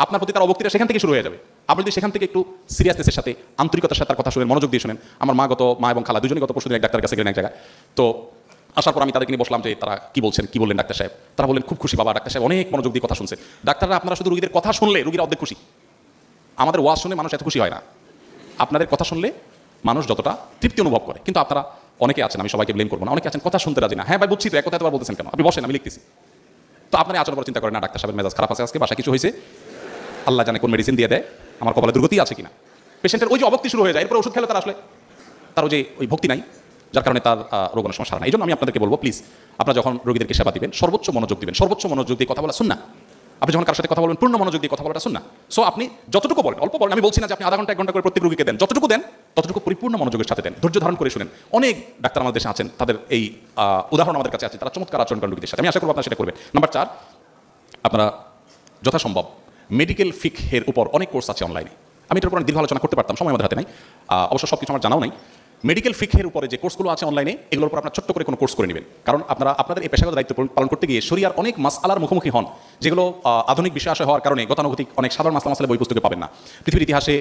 আপনার প্রতি তার অবক্তিটা সেখান থেকে শুরু হয়ে যাবে। আপনি যদি সেখান থেকে একটু সিরিয়াসনেসের সাথে, আন্তরিকতার সাথে তার কথা শুনেন, মনোযোগ দিয়ে শুনেন। আমার মা এবং খালা দুজনই গত পরশুদিন এক ডাক্তারের কাছে গেলেন এক জায়গায়। তো আসার পর আমি তাদেরকে নিয়ে বসলাম যে তারা কি বলছেন, কি বললেন ডাক্তার সাহেব। তারা বললেন খুব খুশি বাবা, ডাক্তার সাহেব অনেক মনোযোগ দিয়ে কথা শুনছেন। ডাক্তাররা আপনারা শুধু রোগীদের কথা শুনলে রোগীরা অর্ধেক খুশি। আমাদের ওয়াজ শুনে মানুষ এত খুশি হয় না, আপনাদের কথা শুনলে মানুষ যতটা তৃপ্তি অনুভব করে। কিন্তু আপনারা অনেকে আছেন, আমি সবাইকে ব্লেম করবো না, অনেকে আছেন কথা শুনতে রাজি না। হ্যাঁ ভাই বুঝছি তো, এক কথা এতবার বলতেছেন কেন, আপনি বসেন আমি লিখতেছি। তো আপনার আচরণ করে চিন্তা করেন না ডাক্তার সাহেবের মেজাজ খারাপ আছে, আজকে বাসা কিছু হয়েছে, আল্লাহ জানে কোন মেডিসিন দিয়ে দেয়, আমার কপালে দুর্গতি আছে কিনা। পেশেন্টের ওই যে অবক্তি শুরু হয়ে যায়, এরপর ওষুধ খেলে তার আসলে তার ওই ভক্তি নাই, যার কারণে তার রোগ অনেক সময় সারা না। এই জন্য আমি আপনাদেরকে বলবো প্লিজ আপনারা যখন রোগীদেরকে সেবা দিবেন সর্বোচ্চ মনোযোগ দিবেন, সর্বোচ্চ মনোযোগ দিয়ে কথা বলা সুন্নাহ। আপনি যখন কারোর সাথে কথা বলবেন পূর্ণ মনোযোগ দিয়ে কথা বলাটা সুন্নাহ। সো আপনি যতটুকু বলেন, অল্প বলেন, আমি বলছি না যে আপনি আধা ঘন্টা 1 ঘন্টা করে প্রত্যেক রোগীকে দেন, যতটুকু দেন ততটুকু পরিপূর্ণ মনোযোগের সাথে দেন, ধৈর্য ধারণ করে শুনেন। অনেক ডাক্তার আমাদের দেশে আছেন, তাদের এই উদাহরণ আমাদের কাছে আছে, তারা চমৎকার আচরণ করেন রোগীদের সাথে। আমি আশা করব আপনারা সেটা করবেন। নাম্বার 4, আপনারা যথাসম্ভব মেডিকেল ফিকহের উপর অনেক কোর্স আছে অনলাইনে। আমি এটার উপর দীর্ঘ আলোচনা করতে পারতাম, সময় আমাদের হাতে নাই, অবশ্য সব কিছু আমার জানাও নাই। মেডিকেল ফিকহের উপরে যে কোর্সগুলো আছে অনলাইনে, এগুলোর উপর আপনার ছোট্ট করে কোনো কোর্স করে নেবেন, কারণ আপনারা আপনাদের এই পেশাগত দায়িত্ব পালন করতে গিয়ে শরিয়ার অনেক মাসআলার মুখোমুখি হন, যেগুলো আধুনিক বিষয় আসা হওয়ার কারণে গতানুগতিক অনেক সাধারণ মাসলা বই পুস্তকে পাবেন না। পৃথিবীর ইতিহাসে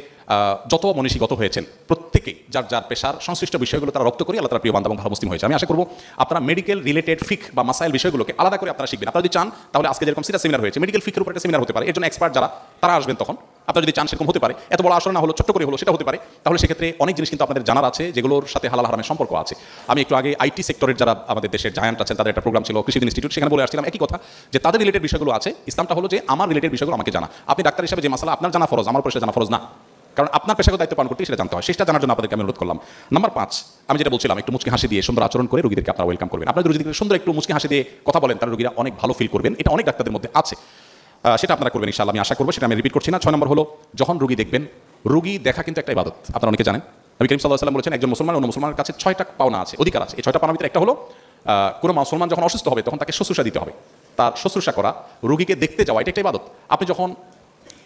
যত মনীষী গত হয়েছেন, প্রত্যেকে যার যার পেশার সংশ্লিষ্ট বিষয়গুলো তারা রপ্ত করে আল্লাহ তাআলার প্রিয় বান্দা এবং ভালো মুসলিম হয়েছে। আমি আশা করব আপনারা মেডিকেল রিলেটেড ফিক বা মাসাইল বিষয়গুলোকে আলাদা করে আপনারা শিখবেন। আপনারা যদি চান তাহলে আজকে যেরকম সিরাজ সেমিনার হয়েছে, মেডিকেল ফিকের উপর একটা সেমিনার হতে পারে, এর জন্য এক্সপার্ট যারা তারা আসবেন। তখন আপনারা যদি চান সেরকম হতে পারে, এত বড় আসলে না হলো, ছোট্ট করে হলো, সেটা হতে পারে। তাহলে সেক্ষেত্রে অনেক জিনিস কিন্তু আপনাদের জানার আছে, যেগুলোর সাথে হালাল হারামের সম্পর্ক আছে। আমি একটু আগে আইটি সেক্টরের যারা আমাদের দেশের জায়ান্ট আছেন, তাদের একটা প্রোগ্রাম ছিল কৃষি ইনস্টিটিউট, সেখানে বলে আসছিলাম একই কথা, যে তাদের রিলেটেড বিষয়গুলো আছে। ইসলামটা হলো যে আমার রিলেটেড বিষয়গুলো আমাকে জানা। আপনি ডাক্তার হিসেবে যে মাসালা আপনার জানা ফরজ, আমার পেশা জানা ফরজ না, কারণ আপনার পেশাগত দায়িত্ব পালন করতে সেটা জানতে হয়, সেটা জানার জন্য আপনাদেরকে আমি অনুরোধ করলাম। নাম্বার 5, আমি যেটা বলছিলাম, একটু মুচকি হাসি দিয়ে সুন্দর আচরণ করে রোগীদেরকে আপনারা ওয়েলকাম করবেন। আপনারা রোগীদেরকে সুন্দর একটু মুচকি হাসি দিয়ে কথা বলেন, তারা রোগীরা অনেক ভালো ফিল করবেন। এটা অনেক ডাক্তারদের মধ্যে আছে, সেটা আপনারা করবেন ইনশাআল্লাহ, আমি আশা করবো। সেটা আমি রিপিট করছি না। 6 নম্বর হলো, যখন রোগী দেখবেন, রোগী দেখা কিন্তু একটা ইবাদত, আপনারা অনেকে জানেন। নবী করিম সাল্লাল্লাহু আলাইহি ওয়াসাল্লাম বলেছেন, একজন মুসলমান অন্য মুসলমানের কাছে 6টা পাওনা আছে, অধিকার আছে। এই 6টা পাওনার ভিতরে একটা হলো, কোনো মুসলমান যখন অসুস্থ হবে তখন তাকে শুশ্রূষা দিতে হবে। তার শুশ্রূষা করা, রোগীকে দেখতে যাওয়া, এটা একটা ইবাদত। আপনি যখন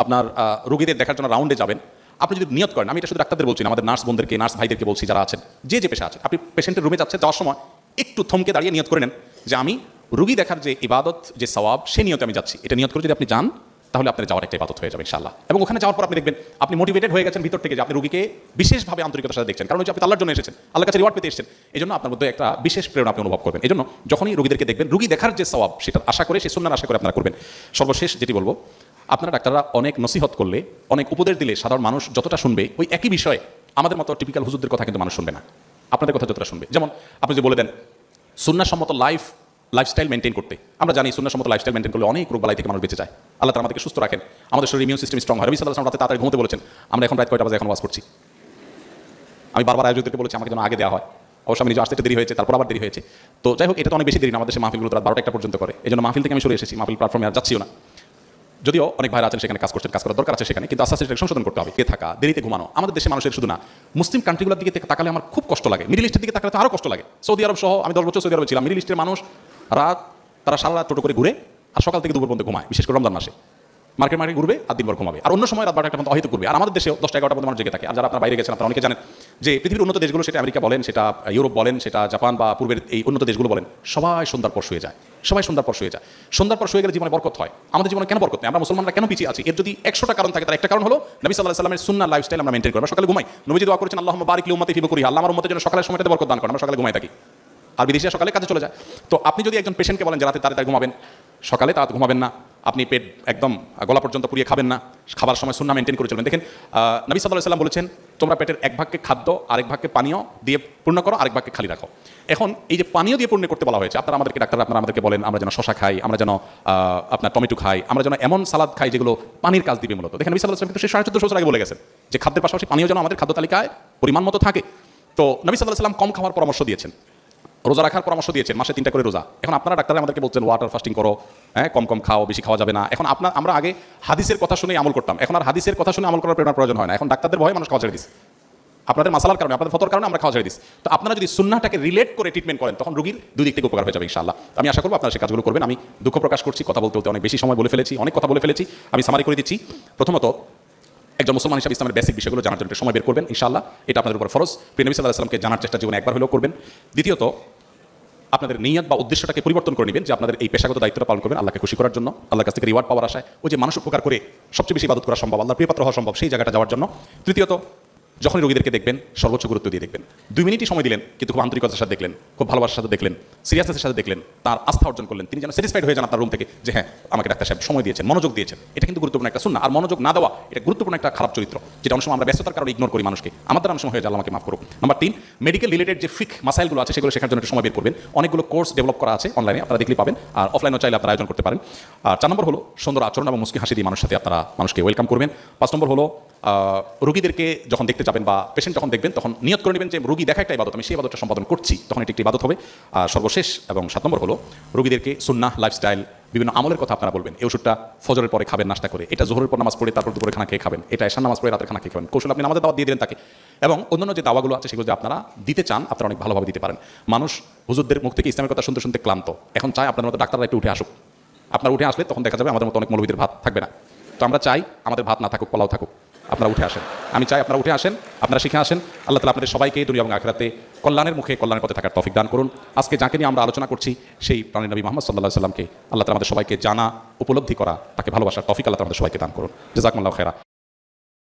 আপনার রোগীদের দেখার জন্য রাউন্ডে যাবেন, আপনি যদি নিয়ত করেন, আমি এটা শুধু ডাক্তারদের বলছি না, আমাদের নার্স বোনদেরকে, নার্স ভাইদেরকে বলছি, যারা আছেন, যে পেশা আছে, আপনি পেশেন্টের রুমে যাচ্ছে, যাওয়ার সময় একটু থমকে দাঁড়িয়ে নিয়ত করে নেন যে আমি রোগী দেখার যে ইবাদত, যে সওয়াব, সে নিয়তে আমি যাচ্ছি। এটা নিয়ত করে যদি আপনি যান, তাহলে আপনার যাওয়ার একটা ইবাদত হয়ে যাবে ইনশাআল্লাহ। এবং ওখানে যাওয়ার পর আপনি দেখবেন আপনি মোটিভেটেড হয়ে গেছেন ভিতর থেকে, যে আপনি রোগীকে বিশেষভাবে আন্তরিকতার সাথে দেখছেন, কারণ হচ্ছে আপনি আল্লাহর জন্য এসেছেন, আল্লাহর কাছে রিওয়ার্ড পেতে এসেছেন। এই জন্য আপনার মধ্যে একটা বিশেষ প্রেরণা আপনি অনুভব করবেন। এই জন্য যখনই রোগীদেরকে দেখবেন, রোগী দেখার যে সওয়াব, সেটা আশা করে, সে সুন্নাহর আশা করে আপনারা করবেন। সর্বশেষ যেটি বলবো, আপনারা ডাক্তাররা অনেক নসিহত করলে, অনেক উপদেশ দিলে সাধারণ মানুষ যতটা শুনবে, ওই একই বিষয়ে আমাদের মতো টিপিক্যাল হুজুরদের কথা কিন্তু মানুষ শুনবে না, আপনাদের কথা যতটা শুনবে। যেমন আপনি যে বলে দেন সুন্নাহসম্মত লাইফস্টাইল মেনটেন করতে, আমরা জানি সুন্নাহসম্মত লাইফস্টাইল মেনটেন করলে অনেক রোগ বালাই থেকে মানুষ বেঁচে যায়। আল্লাহ তাআলা আমাদেরকে সুস্থ রাখেন, আমাদের শরীর ইমিউন সিস্টেম স্ট্রং হয়। নবী সাল্লাল্লাহু আলাইহি ওয়াসাল্লাম রাতে তাড়াতাড়ি ঘুমোতে বলেছেন। আমরা এখন রাত কয়টা বাজে এখন ওয়াজ করছি? আমি বারবার আয়োজকদেরকে বলেছি আমাকে যেন আগে দেওয়া হয়। অবশ্য আমি নিজে আসতে দেরি হয়েছে, তারপর আবার দেরি হয়েছে। তো যাই হোক, এটা তো অনেক বেশি দেরি না, আমাদের দেশে মাহফিলগুলো রাত 12টা 1টা পর্যন্ত করে। এই জন্য মাহফিল থেকে আমি সরে এসেছি, মাহফিল প্ল্যাটফর্মে আর যাচ্ছিও না। যদিও অনেক ভাইরা আছেন সেখানে কাজ করছেন, কাজ করার দরকার আছে সেখানে, কিন্তু আস্তে আস্তে সেটা সংশোধন করতে হবে। কে থাকা, দেরিতে ঘুমানো, আমাদের দেশে মানুষের শুধু না, মুসলিম কান্ট্রিগুলোর দিকে তাকালে আমার খুব কষ্ট লাগে, মিডল ইস্টের দিকে তাকালে তো আরও কষ্ট লাগে। সৌদি আরব সহ আমি 10 বছর সৌদি আরবে ছিলাম। মিডল ইস্টের মানুষ তারা সারা রাত টোটো করে ঘুরে আর সকাল থেকে দুপুর পর্যন্ত ঘুমায়, বিশেষ করে রমজান মাসে মার্কেট ঘুরবে আর দিনভর ঘুমাবে, আর অন্য সময় রাত 12টা পর্যন্ত অহিত করবে। আর আমাদের দেশে 10টা 11টা পর্যন্ত মানুষ জেগে থাকে। আর যারা আপনারা বাইরে গেছেন, আপনারা অনেকে জানেন যে পৃথিবীর উন্নত দেশগুলো, সেটা আমেরিকা বলেন, সেটা ইউরোপ বলেন, সেটা জাপান বা পূর্বের এই উন্নত দেশগুলো বলেন, সবাই সন্ধ্যার পর শুয়ে যায়, সবাই সন্ধ্যার পর শুয়ে যায়। সন্ধ্যার পর শুয়ে গেলে জীবনে বরকত হয়। আমাদের জীবনে কেন বরকত নেই? আমরা মুসলমানরা কেন পিছিয়ে আছি? এর যদি 100টা কারণ থাকে, তার একটা কারণ হলো নবী সাল্লাল্লাহু আলাইহি ওয়াসাল্লামের সুন্নাহ লাইফস্টাইল আমরা মেইনটেইন করি। আমরা সকালে ঘুমাই, নবীজি দোয়া করেছেন, আল্লাহুম্মা বারিক লি উম্মতি ফি বুকুরিহা, আল্লাহ আমার উম্মতের জন্য সকালের সময়টাতে বরকত দান করেন। আমরা সকালে ঘুমাই থাকি, আর বিদেশিরা সকালে কাজে চলে যায়। তো আপনি যদি একজন পেশেন্টকে বলেন যে রাতে তাড়াতাড়ি ঘুমাবেন, সকালে তাড়াতাড়ি ঘুমাবেন না, আপনি পেট একদম গলা পর্যন্ত পুড়িয়ে খাবেন না, খাবার সময় সুন্নাহ মেনটেন করে চলবেন। দেখেন নবী সাল্লাল্লাহু আলাইহি ওয়াসাল্লাম বলেছেন, তোমরা পেটের 1 ভাগকে খাদ্য, আরেক ভাগকে পানীয় দিয়ে পূর্ণ করো, আরেক ভাগকে খালি রাখো। এখন এই যে পানীয় দিয়ে পূর্ণ করতে বলা হয়েছে, আপনারা আমাদেরকে ডাক্তার, আপনারা আমাদেরকে বলেন আমরা যেন শশা খাই, আমরা যেন আপনার টমেটো খাই, আমরা যেন এমন সালাদ খাই যেগুলো পানির কাজ দিবে মূলত। দেখেন নবী সাল্লাল্লাহু আলাইহি ওয়াসাল্লাম কিন্তু 1450 বছর আগে বলে গেছেন যে খাদ্যের পাশাপাশি পানীয় যেন আমাদের খাদ্য তালিকায় পরিমাণ মতো থাকে। তো নবী সাল্লাল্লাহু আলাইহি ওয়াসাল্লাম কম খাওয়ার পরামর্শ দিয়েছেন, রোজা রাখার পরামর্শ দিয়েছেন, মাসে 3টা করে রোজা। এখন আপনারা ডাক্তাররা আমাদেরকে বলছেন ওয়াটার ফাস্টিং করো, হ্যাঁ কম কম খাও, বেশি খাওয়া যাবে না। এখন আমরা আগে হাদিসের কথা শুনে আমল করতাম, এখন আর হাদিসের কথা শুনে আমল করার প্রয়োজন হয় না। এখন ডাক্তারদের ভয়ে মানুষ খাওয়া ছেড়ে দিচ্ছে, আপনাদের মাসালার কারণে, আপনাদের ফতোয়ার কারণে আমরা খাওয়া ছেড়ে দিচ্ছি। তো আপনারা যদি সুন্নাহটাকে রিলেট করে ট্রিটমেন্ট করেন, তখন রোগীর দুই দিক থেকে উপকার হয়ে যাবে ইনশাআল্লাহ। আমি আশা করবো আপনারা সেই কাজগুলো করবেন। আমি দুঃখ প্রকাশ করছি, কথা বলতে অনেক বেশি সময় বলে ফেলেছি, অনেক কথা বলে ফেলেছি। আমি সামারি করে দিচ্ছি। প্রথমত, একজন মুসলমান হিসেবে ইসলামের বেসিক বিষয়গুলো জানার জন্য সময় বের করবেন ইনশাআল্লাহ, এটা আপনাদের উপর ফরজ। প্রিয় নবী সাল্লাল্লাহু আলাইহি ওয়াসাল্লামকে জানার চেষ্টা জীবনে একবার হলেও করবেন। দ্বিতীয়ত, আপনাদের নিয়ত বা উদ্দেশ্যটাকে পরিবর্তন করে নেবেন, যে আপনাদের এই পেশাগত দায়িত্বটা পালন করবেন আল্লাহকে খুশি করার জন্য, আল্লাহর কাছ থেকে রিওয়ার্ড পাওয়ার আশায়, ওই যে মানুষ উপকার করে সবচেয়ে বেশি ইবাদত করা সম্ভব, আল্লাহর প্রিয়পাত্র হওয়া সম্ভব, সেই জায়গাটা যাওয়ার জন্য। তৃতীয়ত, যখন রোগীদেরকে দেখবেন সর্বোচ্চ গুরুত্ব দিয়ে দেখবেন। 2 মিনিটই সময় দিলেন, কিন্তু খুব আন্তরিকতার সাথে দেখলেন, খুব ভালোবাসার সাথে দেখলেন, সিরিয়াসনেসের সাথে দেখলেন, তার আস্থা অর্জন করলেন, তিনি যেন স্যাটিসফাইড হয়ে যান আপনার রুম থেকে, যে হ্যাঁ আমাকে ডাক্তার সাহেব সময় দিয়েছেন, মনোযোগ দিয়েছেন। এটা কিন্তু গুরুত্বপূর্ণ একটা সুন্নাহ। আর মনোযোগ না দেওয়া এটা গুরুত্বপূর্ণ একটা খারাপ চরিত্র, যেটা অনেক সময় আমরা ব্যস্ততার কারণে ইগনোর করি মানুষকে। আমাদের অনেক সময় হয়ে যায়, আমাকে মাফ করুন। নাম্বার 3, মেডিকেল রিলেটেড যে ফিক মাসাইলগুলো আছে সেগুলো শেখার জন্য একটু সময় বের করবেন। অনেকগুলো কোর্স ডেভেলপ করা আছে অনলাইনে, আপনারা দেখলেই পাবেন, আর অফলাইনেও চাইলে আপনারা আয়োজন করতে পারেন। আর 4 নম্বর হলো সুন্দর আচরণ এবং মুস্কি হাসি দিয়ে মানুষের সাথে আপনারা মানুষকে ওয়েলকাম করবেন। 5 নম্বর হলো রোগীদেরকে যখন দেখতে যাবেন বা পেশেন্ট যখন দেখবেন তখন নিয়ত করে নেবেন যে রোগী দেখা একটা ইবাদত, আমি সেই ইবাদতটা সম্পাদন করছি, তখন এটি একটি ইবাদত হবে। সর্বশেষ এবং 7 নম্বর হলো রোগীদেরকে সুন্নাহ লাইফস্টাইল বিভিন্ন আমলের কথা আপনারা বলবেন। এই ওষুধটা ফজরের পরে খাবেন নাস্তা করে, এটা জোহরের পর নামাজ পড়ে তারপর দুপুরে খানা খেয়ে খাবেন, এটা এশার নামাজ পড়ে রাতের খানা খেয়ে খাবেন। কৌশল আপনি নামাজের দাওয়াত দিয়ে দিলেন তাকে, এবং অন্যান্য যে দাওয়াগুলো আছে সেগুলো যে আপনারা দিতে চান আপনারা অনেক ভালোভাবে দিতে পারেন। মানুষ হুজুরদের মুখ থেকে ইসলামের কথা শুনতে শুনতে ক্লান্ত, এখন চায় আপনার মতো ডাক্তাররা একটু উঠে আসুক। আপনারা উঠে আসলে তখন দেখা যাবে আমাদের মতো অনেক মৌলবীদের ভাত থাকবে না। তো আমরা চাই আমাদের ভাত না থাকুক, পোলাও থাকুক, আপনারা উঠে আসেন। আমি চাই আপনারা উঠে আসেন, আপনারা শিখে আসেন। আল্লাহ তাআলা আপনাদের সবাইকে দুনিয়া এবং আখিরাতে কল্যাণের মুখে কল্যাণের পথে থাকার তৌফিক দান করুন। আজকে যাকে নিয়ে আমরা আলোচনা করছি সেই প্রাণী নবী মুহাম্মদ সাল্লাল্লাহু আলাইহি ওয়াসাল্লামকে আল্লাহ তাআলা আমাদের সবাইকে জানা, উপলব্ধি করা, তাকে ভালোবাসার তৌফিক আল্লাহ তাআলা আমাদের সবাইকে দান করুন। জাযাকুমুল্লাহু খায়রা।